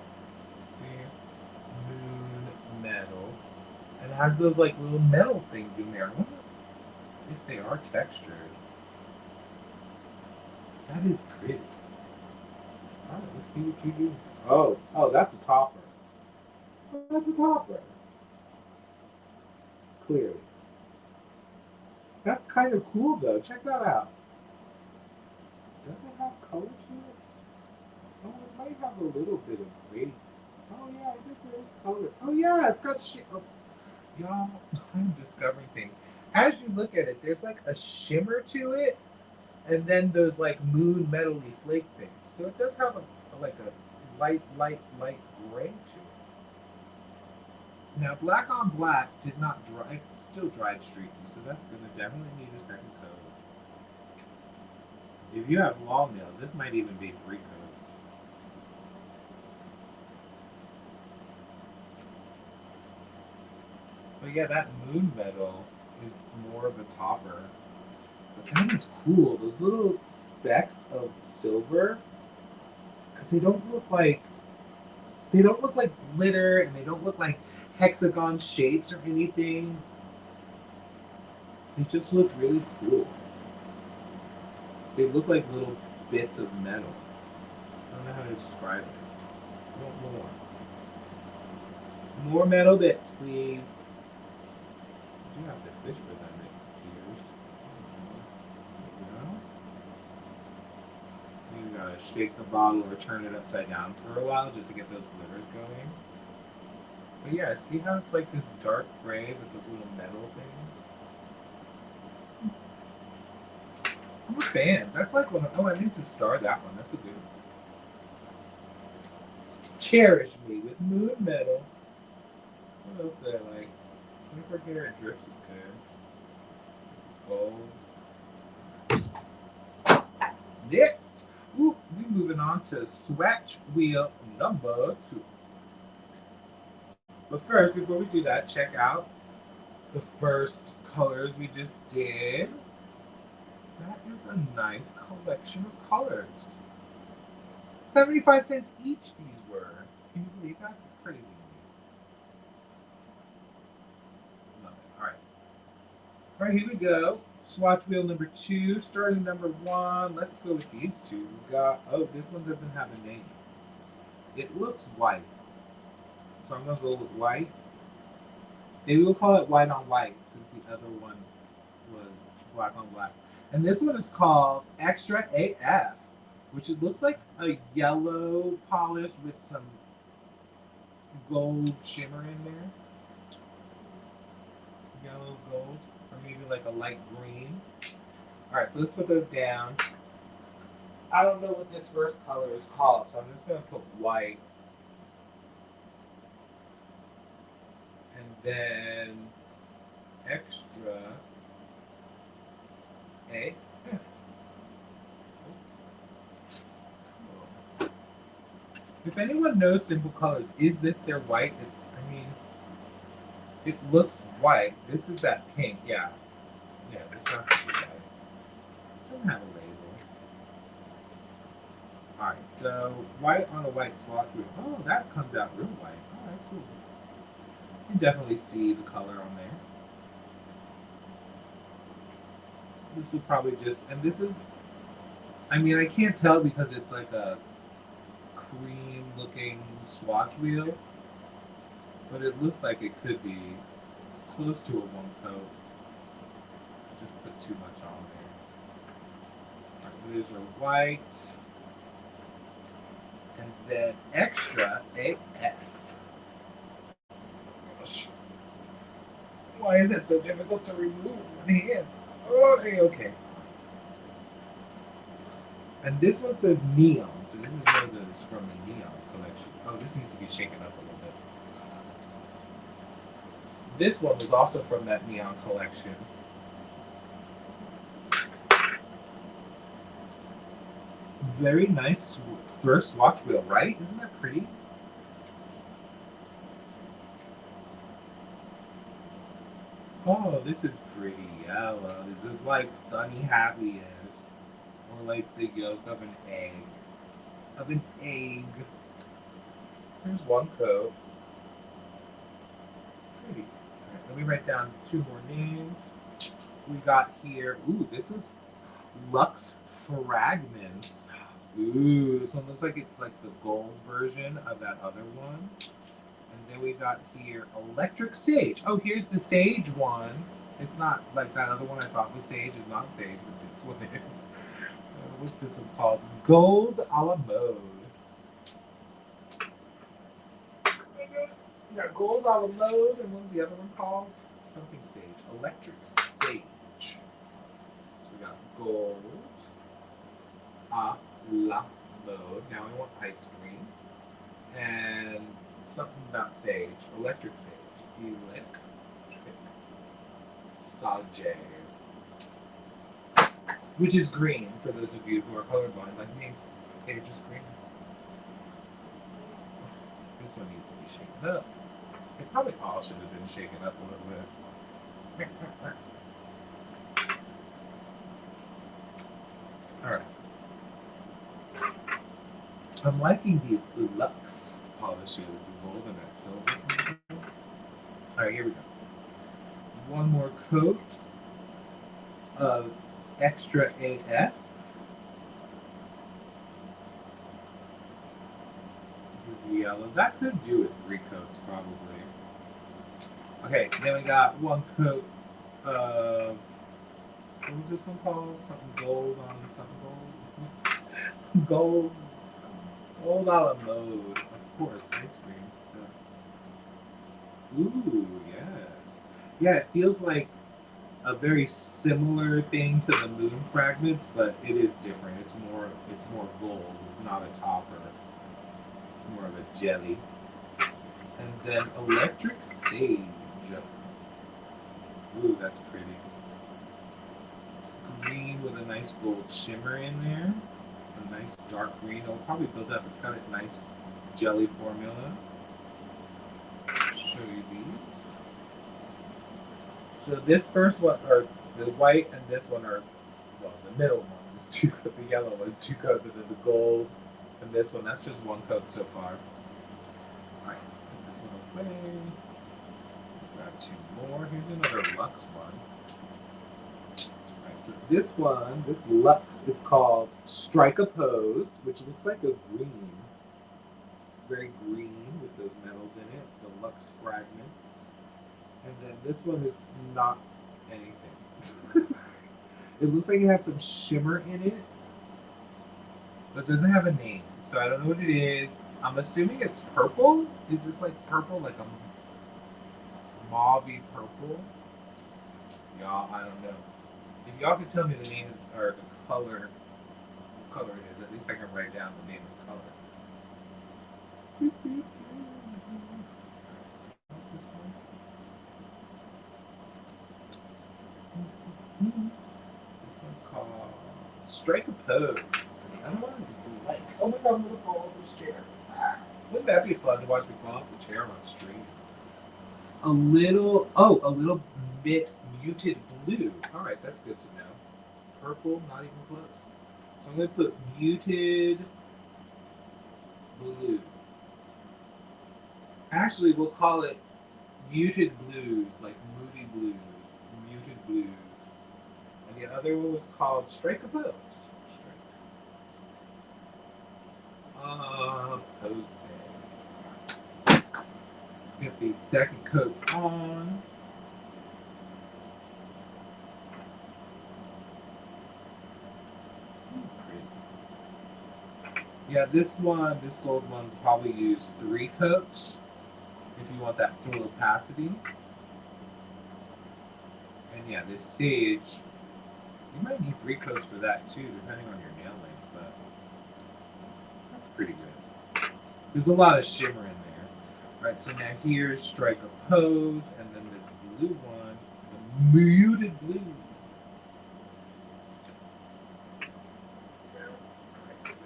See, moon metal, and it has those like little metal things in there. I wonder if they are textured. That is pretty. All right, let's see what you do. Oh, that's a topper. That's a topper. Clearly. That's kind of cool though. Check that out. Does it have color to it? Oh, it might have a little bit of gray. Oh yeah, I guess there is color. Oh yeah, it's got shit. Oh, y'all, I'm discovering things. As you look at it, there's like a shimmer to it, and then those like moon metally flake things. So it does have like a light gray to it. Now, black on black did not dry, still dried streaky, so that's going to definitely need a second coat. If you have long nails, this might even be 3 coats. But yeah, that moon metal is more of a topper. But that is cool. Those little specks of silver, because they don't look like glitter, and they don't look like hexagon shapes or anything. They just look really cool. They look like little bits of metal. I don't know how to describe it. I want more. More metal bits, please. I do have to fish with them, it appears. There you go. You gotta shake the bottle or turn it upside down for a while just to get those glitters going. But yeah, see how it's like this dark gray with those little metal things? I'm a fan. That's like one. Oh, I need to star that one. That's a good one. Cherish me with moon metal. What else did I like? 24 karat drips is good. Gold. Next, we moving on to swatch wheel number 2. But first, before we do that, check out the first colors we just did. That is a nice collection of colors. 75 cents each these were. Can you believe that? It's crazy. Love it. All right. All right, here we go. Swatch wheel number 2, starting number 1. Let's go with these two. We got, oh, this one doesn't have a name. It looks white. So I'm going to go with white. Maybe we'll call it white on white since the other one was black on black. And this one is called Extra AF, which it looks like a yellow polish with some gold shimmer in there. Yellow, gold, or maybe like a light green. All right, so let's put those down. I don't know what this first color is called, so I'm just going to put white. And then Extra AF. If anyone knows Simple Colors, is this their white? I mean, it looks white. This is that pink. Yeah. Yeah, this has to be white. It doesn't have a label. Alright, so white on a white swatch wheel. Oh, that comes out real white. Alright, cool. You can definitely see the color on there. This is probably just, and this is, I mean, I can't tell because it's like a cream looking swatch wheel, but it looks like it could be close to a 1 coat. I just put too much on there. Alright, so these are white. And then Extra AF. Gosh. Why is it so difficult to remove one hand? Oh, okay. And this one says neon, so this is one of those from the neon collection. Oh, this needs to be shaken up a little bit. This one was also from that neon collection. Very nice first swatch wheel, right? Isn't that pretty? Oh, this is pretty yellow. This is like sunny happiest. Or like the yolk of an egg. Of an egg. Here's one coat. Pretty. Alright, let me write down two more names. We got here. Ooh, this is Lux Fragments. Ooh, this one looks like it's like the gold version of that other one. And then we got here Electric Sage. Oh, here's the Sage one. It's not like that other one I thought was Sage is not Sage, but this one is. What this one's called? Gold a la mode. We got Gold a la mode, and what was the other one called? Something Sage. Electric Sage. So we got Gold a la mode. Now we want ice cream. And something about sage. Electric sage. Electric sage. Which is green, for those of you who are colorblind, like me. Sage is green. This one needs to be shaken up. It probably all should have been shaken up a little bit. Alright. I'm liking these Lux polishes, the gold and that silver. Alright, here we go. One more coat of Extra AF. Yellow. That could do it 3 coats, probably. Okay, then we got one coat of. What was this one called? Something gold on something gold? Gold. Gold a la mode. Of course, ice cream. Ooh, yes. Yeah, it feels like a very similar thing to the moon fragments, but it is different. It's more gold, not a topper. It's more of a jelly. And then electric sage. Ooh, that's pretty. It's green with a nice gold shimmer in there. A nice dark green. It'll probably build up. It's got a nice jelly formula. I'll show you these. So this first one, or the white and this one are, well, the middle one is 2 coats, the yellow one is 2 coats, and then the gold and this one, that's just 1 coat so far. Alright, put this one away. Grab 2 more. Here's another Lux one. Alright, so this one, this Lux is called Strike a Pose, which looks like a green. Very green with those metals in it, the Lux fragments. And then this one is not anything. It looks like it has some shimmer in it, but it doesn't have a name. So I don't know what it is. I'm assuming it's purple. Is this like purple, like a mauve-y purple? Y'all, I don't know. If y'all could tell me the name or the color, what color it is, at least I can write down the name of the color. This one's called Strike a Pose. And the other one is like, oh my god, I'm gonna fall off this chair. Wouldn't that be fun to watch me fall off the chair on stream? A little bit muted blue. Alright, that's good to know. Purple, not even close. So I'm gonna put muted blue. Actually, we'll call it muted blues, like moody blues, muted blues. And the other one was called Strike a Pose. Strike. Pose. Let's get these second coats on. Yeah, this gold one, will probably use 3 coats if you want that full opacity. And yeah, this sage, you might need 3 coats for that too, depending on your nail length, but that's pretty good. There's a lot of shimmer in there. All right, so now here's Strike a Pose, and then this blue one, the muted blue.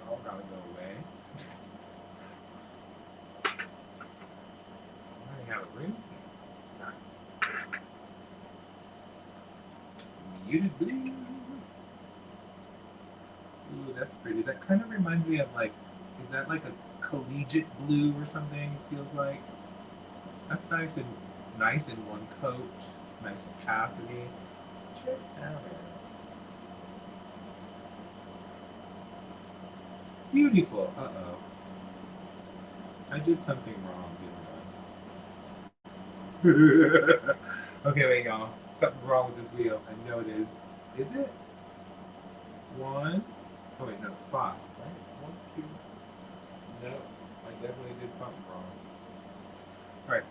All gotta go away. I have a ring. muted blue. Ooh, that's pretty. That kind of reminds me of like, is that like a collegiate blue or something? It feels like that's nice in one coat, nice opacity. Check that out. Beautiful. Uh-oh. I did something wrong, didn't I? Okay, wait, y'all. Something wrong with this wheel. I know it is. Is it? One. Oh, wait, no, it's five, right? One, two. No, I definitely did something wrong. All right.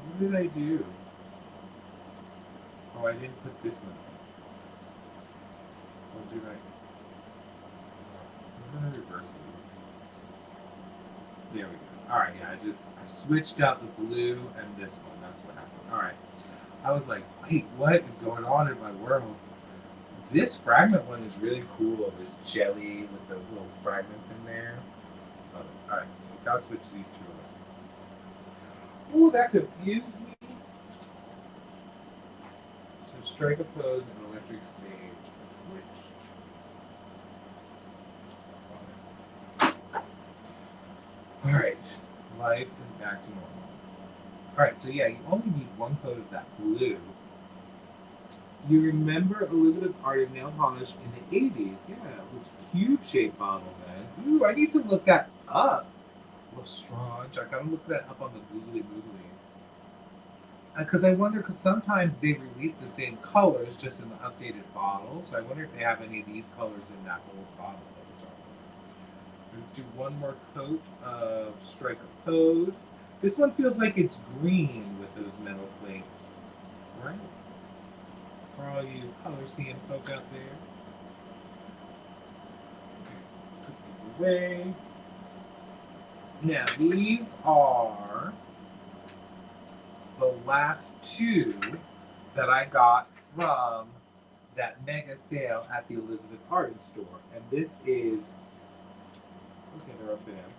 What did I do? Oh, I didn't put this one. What did I? I'm gonna reverse these. There we go. All right, yeah, I switched out the blue and this one. That's what happened. All right. I was like, wait, what is going on in my world? This fragment one is really cool. This jelly with the little fragments in there. Love it. All right, so we gotta switch these two around. Ooh, that confused me. So strike a pose and electric stage switched. All right, life is back to normal. All right, so yeah, you only need one coat of that blue. You remember Elizabeth Arden nail polish in the 80s? Yeah, it was cube-shaped bottle then. Ooh, I need to look that up. Lestrange, I gotta look that up on the Googly Moogly. Because I wonder, because sometimes they release the same colors just in the updated bottle. So I wonder if they have any of these colors in that old bottle that we're talking about. Let's do one more coat of Strike a Pose. This one feels like it's green with those metal flakes, right? For all you color seeing folk out there. Okay, put these away. Now these are the last two that I got from that mega sale at the Elizabeth Arden store. And this is, okay, they're upside down.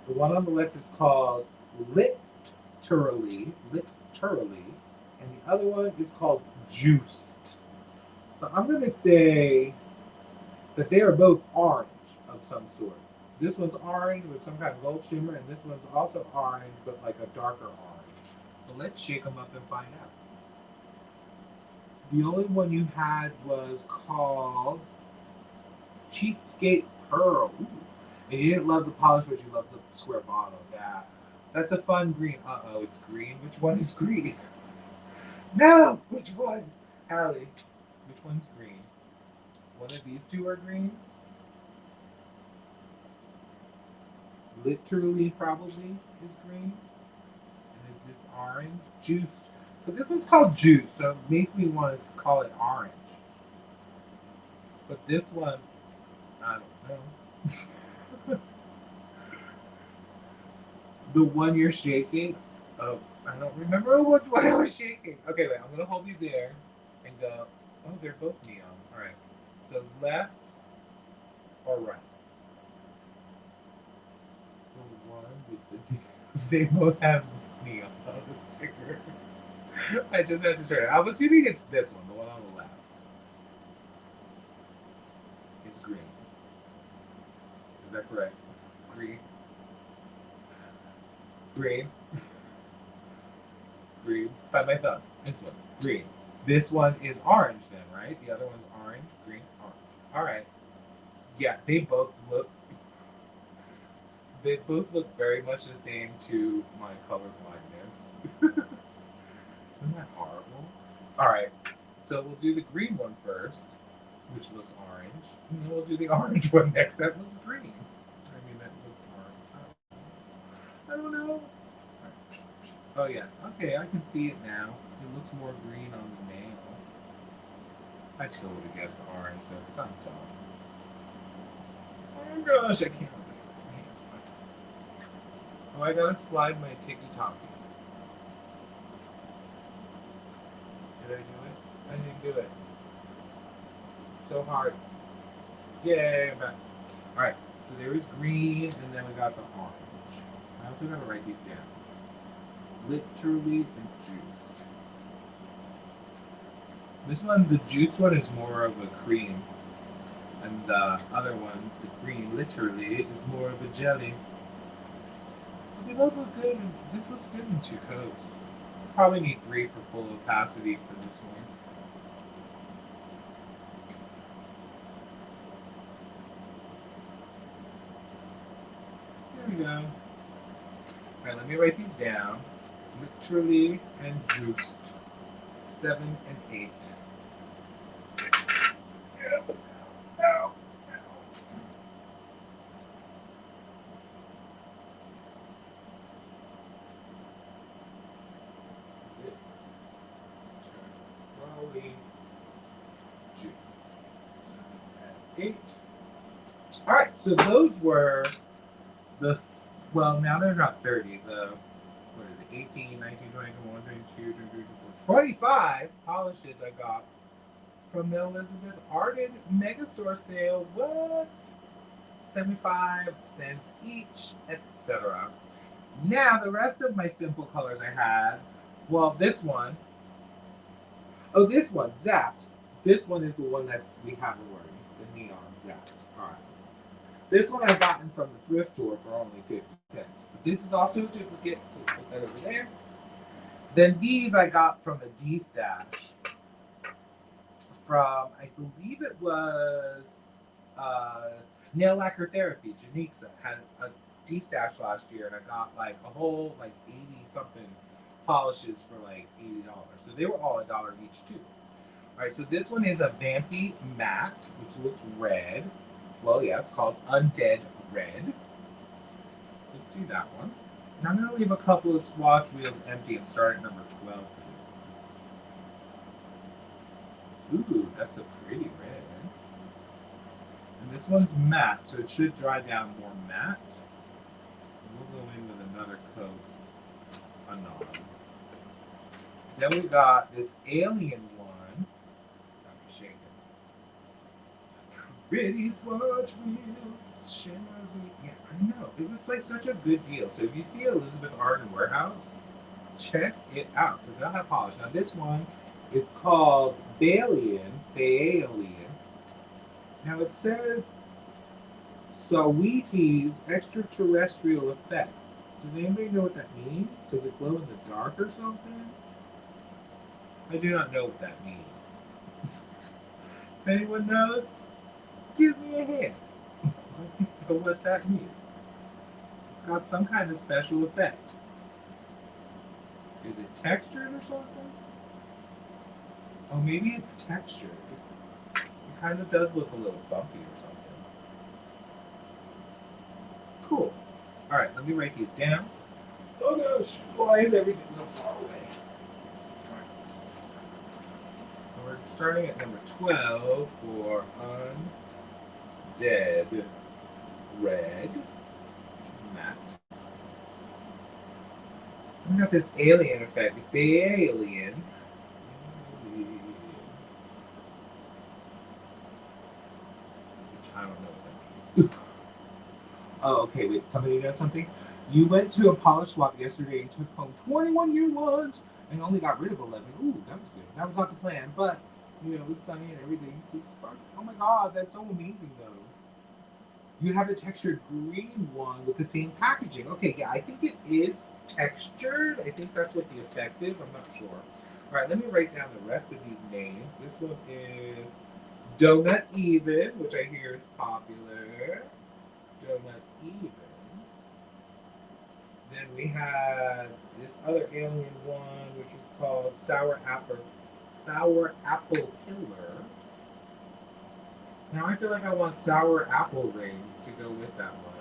The one on the left is called Literally, and the other one is called Juiced. So I'm going to say that they are both orange of some sort. This one's orange with some kind of gold shimmer, and this one's also orange, but like a darker orange. But let's shake them up and find out. The only one you had was called Cheapskate Pearl. Ooh. And you didn't love the polish, but you loved the square bottle. Yeah. That's a fun green. Uh-oh, it's green. Which one is green? No! Which one? Allie, which one's green? One of these two are green? Literally, probably, is green. And is this orange? Juice. Because this one's called Juice, so it makes me want to call it orange. But this one, I don't know. The one you're shaking, oh, I don't remember which one I was shaking. Okay, wait, I'm going to hold these there and go, oh, they're both neon. All right. So left or right? The one with the, they both have neon on the sticker. I just had to try it. I'm assuming it's this one, the one on the left. It's green. Is that correct? Green. Green. Green. By my thumb. This one. Green. This one is orange then, right? The other one's orange, green, orange. All right. Yeah, they both look very much the same to my color blindness. Isn't that horrible? All right. So we'll do the green one first, which looks orange. And then we'll do the orange one next. That looks green. I mean, that looks orange. I don't know. Oh, yeah. Okay, I can see it now. It looks more green on the nail. I still would have guessed orange, though, because I'm dumb. Oh, gosh, I can't. Oh, I gotta slide my ticky-tocky. Did I do it? I didn't do it. It's so hard. Yay, I'm back. Alright, so there was green, and then we got the orange. I also gotta write these down. literally juiced. This one, the juice one, is more of a cream, and the other one, the green, literally, is more of a jelly. They both look good. This looks good in two coats. Probably need 3 for full opacity for this one. There we go. Alright, let me write these down. Literally and juiced. 7 and 8. Ow. Literally juiced. 7 and 8. Alright, so those were the, well, now they're not 30. The, what is it, 18, 19, 20, 21, 22, 23, 24, 25 polishes I got from the Elizabeth Arden Mega Store sale. What? 75 cents each, etc. Now, the rest of my Sinful colors I had, well, this one, oh, this one, Zapped. This one is the one that's, we have already, the neon Zapped. All right. This one I've gotten from the thrift store for only 50 cents. But this is also a duplicate, so put that over there. Then these I got from a D-stash. From, I believe it was Nail Lacquer Therapy. Janixa had a D-stash last year, and I got like a whole like 80-something polishes for like $80. So they were all $1 each too. All right, so this one is a Vampy Matte, which looks red. Well, yeah, it's called Undead Red. So let's do that one. Now I'm going to leave a couple of swatch wheels empty and start at number 12 for this one. Ooh, that's a pretty red. And this one's matte, so it should dry down more matte. We'll go in with another coat, anon. Then we got this alien one. Pretty swatch wheels, shimmery. Yeah, I know. It was like such a good deal. So if you see Elizabeth Arden Warehouse, check it out because they'll have polish. Now this one is called Balian. Now it says Sawiti's extraterrestrial effects. Does anybody know what that means? Does it glow in the dark or something? I do not know what that means. If anyone knows, give me a hint. Let me know what that means. It's got some kind of special effect. Is it textured or something? Oh, maybe it's textured. It kind of does look a little bumpy or something. Cool. All right, let me write these down. Oh gosh, why is everything so far away? All right. We're starting at number 12 for Undead Red. Matte. We got this alien effect. The alien. Which I don't know what that means. Oh, okay, wait. Somebody knows something? You went to a polish swap yesterday and took home 21 new ones and only got rid of 11. Ooh, that was good. That was not the plan, but, you know, it was sunny and everything. So sparkly. Oh my god, that's so amazing, though. You have a textured green one with the same packaging. Okay, yeah, I think it is textured. I think that's what the effect is. I'm not sure. All right, let me write down the rest of these names. This one is Donut Even, which I hear is popular. Donut Even. Then we had this other alien one, which was called Sour Apple Killer. Now I feel like I want sour apple rings to go with that one.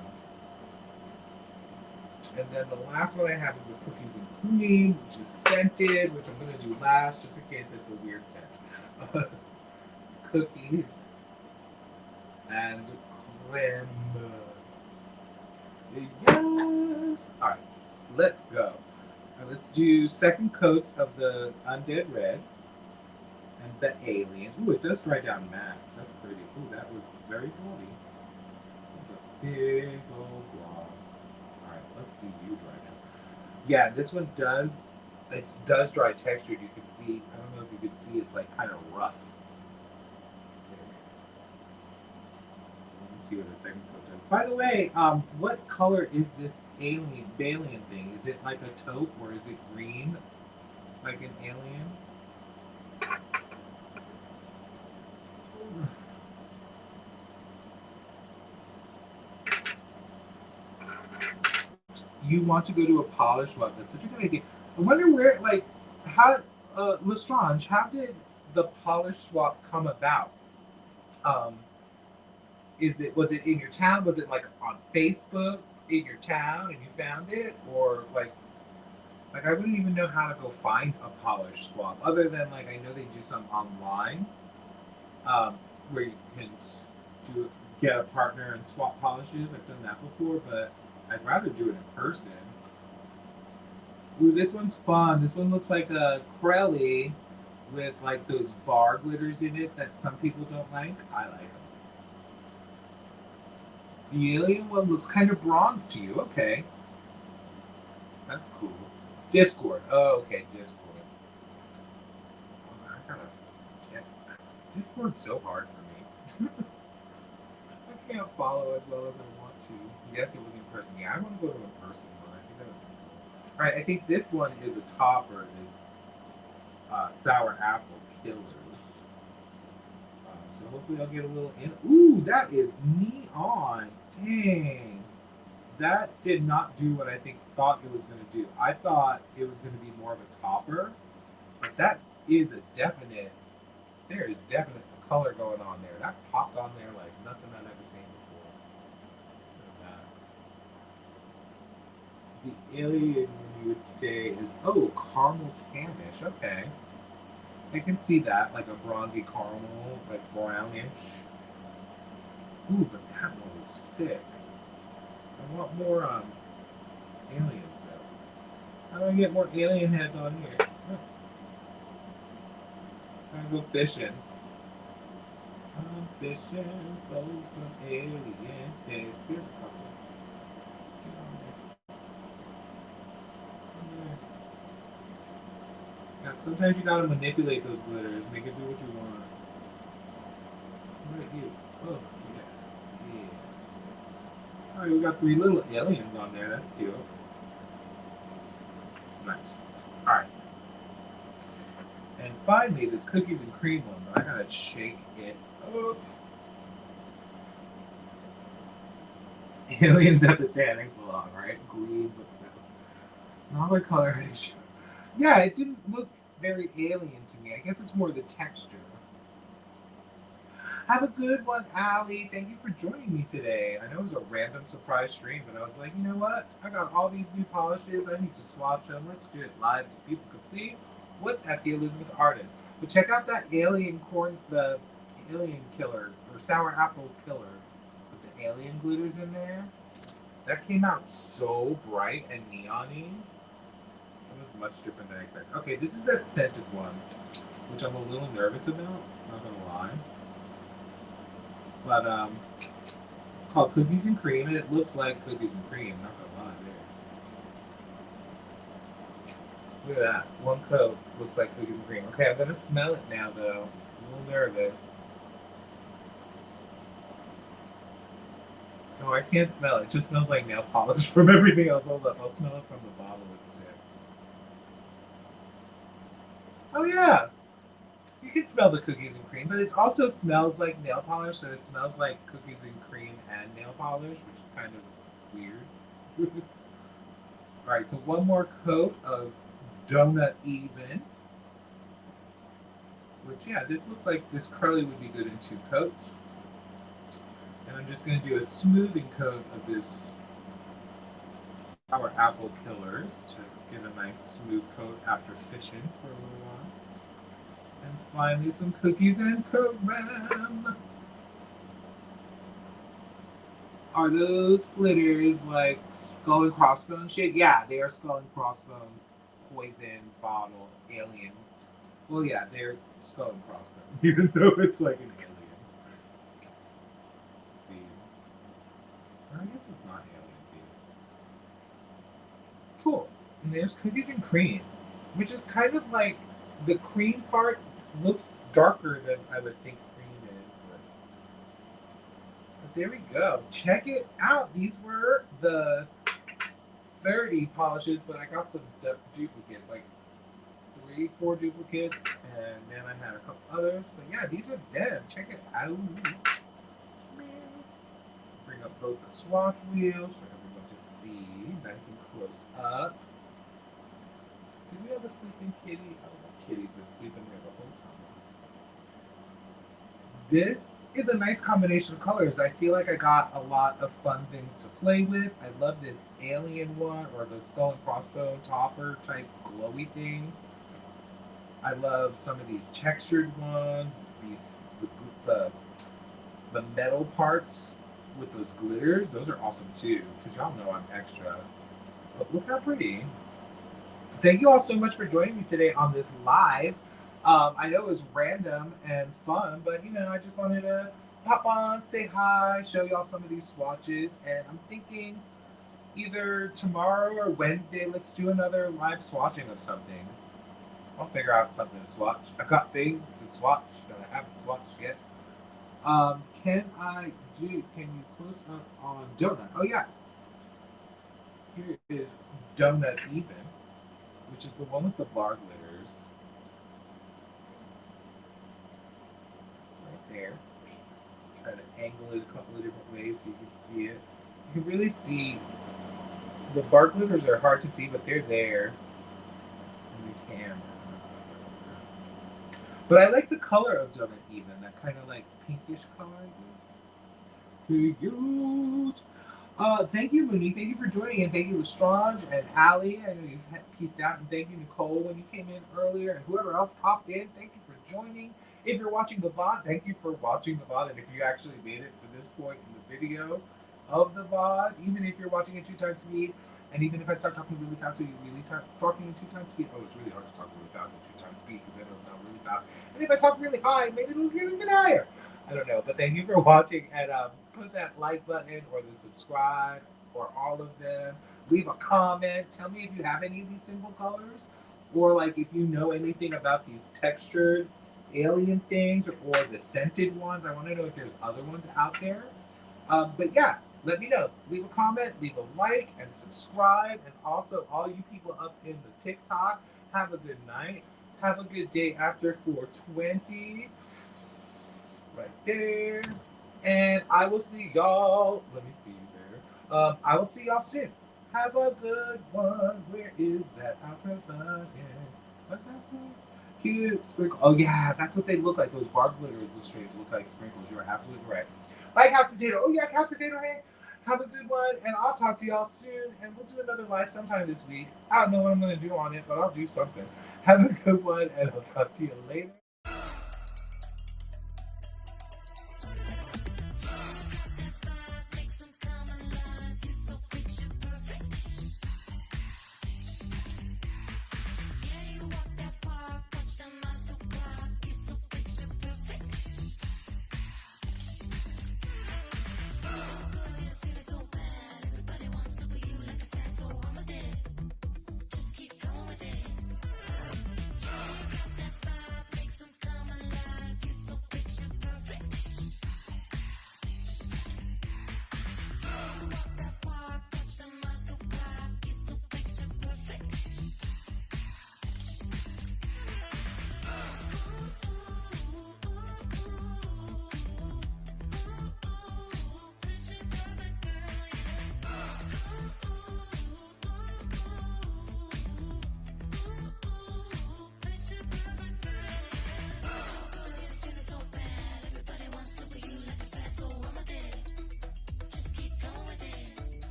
And then the last one I have is the Cookies and Cream, which is scented, which I'm going to do last just in case it's a weird scent. Cookies and cream. Yes! Alright, let's go. Now let's do second coats of the Undead Red and the Alien. Ooh, it does dry down matte. That's pretty. Ooh, that was very bloody. That's a big old blob. Alright, let's see you dry down. Yeah, this one does. It does dry textured. You can see. I don't know if you can see. It's like kind of rough. Let me see what the second coat does. By the way, what color is this alien thing? Is it like a taupe or is it green, like an alien? You want to go to a polish web? That's such a good idea. I wonder where, like, how, Lestrange, how did the polish swap come about? Um, was it in your town? Was it like on Facebook in your town and you found it, or like I wouldn't even know how to go find a polish swap other than like I know they do some online, where you can do get a partner and swap polishes. I've done that before, but I'd rather do it in person. Ooh, this one's fun. This one looks like a Crelly with like those bar glitters in it that some people don't like. I like them. The alien one looks kind of bronze to you. Okay, that's cool. Discord. Oh, okay, Discord. Oh, I gotta get Discord's so hard for me. I can't follow as well as I want to. Yes, it was in person. Yeah, I want to go to in person, but I think that would be cool. All right, I think this one is a topper. Is sour apple killers. So hopefully I'll get a little in. Ooh, that is neon. Dang. That did not do what I think thought it was going to do. I thought it was going to be more of a topper, but that is a definite. There is definite color going on there. That popped on there like nothing I've ever seen before. The alien you would say is caramel tannish. Okay, I can see that like a bronzy caramel, like brownish. Ooh, but that one was sick. I want more aliens though. How do I get more alien heads on here? Trying to go fishing. I'm fishing for some alien heads. Here's a couple. Get on there. On there. Yeah, sometimes you gotta manipulate those glitters, make it do what you want. What are you? Oh, yeah. Yeah. Alright, we got 3 little aliens on there. That's cute. Nice. Alright. And finally, this cookies and cream one, but I gotta shake it up. Aliens at the tanning salon, right? Green, but not the coloration. Yeah, it didn't look very alien to me. I guess it's more the texture. Have a good one, Allie. Thank you for joining me today. I know it was a random surprise stream, but I was like, you know what? I got all these new polishes. I need to swatch them. Let's do it live so people can see what's at the Elizabeth Arden. But check out that the alien killer or sour apple killer with the alien glitters in there. That came out so bright and neon-y. It was much different than I expected. Okay, this is that scented one, which I'm a little nervous about. Not gonna lie. But it's called Cookies and Cream, and it looks like cookies and cream. Not gonna lie, there. Look at that. One coat looks like cookies and cream. Okay, I'm gonna smell it now, though. I'm a little nervous. No, I can't smell it. It just smells like nail polish from everything else. Hold up, I'll smell it from the bottle instead. Oh yeah, you can smell the cookies and cream, but it also smells like nail polish, so it smells like cookies and cream and nail polish, which is kind of weird. All right, so one more coat of Donut Even, which, yeah, this looks like this curly would be good in 2 coats. And I'm just going to do a smoothing coat of this sour apple killers to get a nice smooth coat after fishing for a little while. And finally, some cookies and cream. Are those glitters like skull and crossbone shade? Yeah, they are skull and crossbone, poison, bottle, alien. Well, yeah, they're skull and crossbone, even though it's like an alien. Or I guess it's not alien theme. Cool. And there's cookies and cream, which is kind of like the cream part looks darker than I would think cream is. But there we go. Check it out. These were the 30 polishes, but I got some duplicates, like three, four duplicates, and then I had a couple others. But yeah, these are them. Check it out. Bring up both the swatch wheels for everyone to see, nice and close up. Did we have a sleeping kitty? Oh, that kitty's been sleeping there the whole time. This is a nice combination of colors. I feel like I got a lot of fun things to play with. I love this alien one or the skull and crossbone topper type glowy thing. I love some of these textured ones, these the, the metal parts with those glitters. Those are awesome too, because y'all know I'm extra. But look how pretty. Thank you all so much for joining me today on this live. I know it was random and fun, but I just wanted to pop on, say hi, show y'all some of these swatches, and I'm thinking either tomorrow or Wednesday, let's do another live swatching of something. I'll figure out something to swatch. I've got things to swatch that I haven't swatched yet. Can you close up on Donut? Oh yeah. Here is Donut Even, which is the one with the bar glitters. Right there. Try to angle it a couple of different ways so you can see it. You can really see the bar glitters are hard to see, but they're there in the camera. But I like the color of Donut Even, that kind of like pinkish color, I guess. Cute. Thank you, Mooney. Thank you for joining, and thank you, Lestrange and Allie. I know you've pieced out, and thank you, Nicole, when you came in earlier, and whoever else popped in. Thank you for joining. If you're watching the VOD, thank you for watching the VOD, and if you actually made it to this point in the video of the VOD, even if you're watching at 2x speed, and even if I start talking really fast, so you really talking in 2x speed. Oh, it's really hard to talk really fast at 2x speed because then it'll sound really fast. And if I talk really high, maybe it'll get even higher. I don't know, but thank you for watching, and put that like button or the subscribe or all of them. Leave a comment. Tell me if you have any of these Sinful colors, or like if you know anything about these textured alien things or the scented ones. I want to know if there's other ones out there. But yeah, let me know. Leave a comment, leave a like, and subscribe. And also, all you people up in the TikTok, have a good night. Have a good day after 420. Right there. And I will see y'all. Let me see you there. I will see y'all soon. Have a good one. Where is that outro button? What's that song? Cute sprinkle. Oh yeah, that's what they look like. Those bar glitters, those strings look like sprinkles. You're absolutely correct. Like House Potato. Oh yeah, House Potato Head. Have a good one, and I'll talk to y'all soon. And we'll do another live sometime this week. I don't know what I'm gonna do on it, but I'll do something. Have a good one, and I'll talk to you later.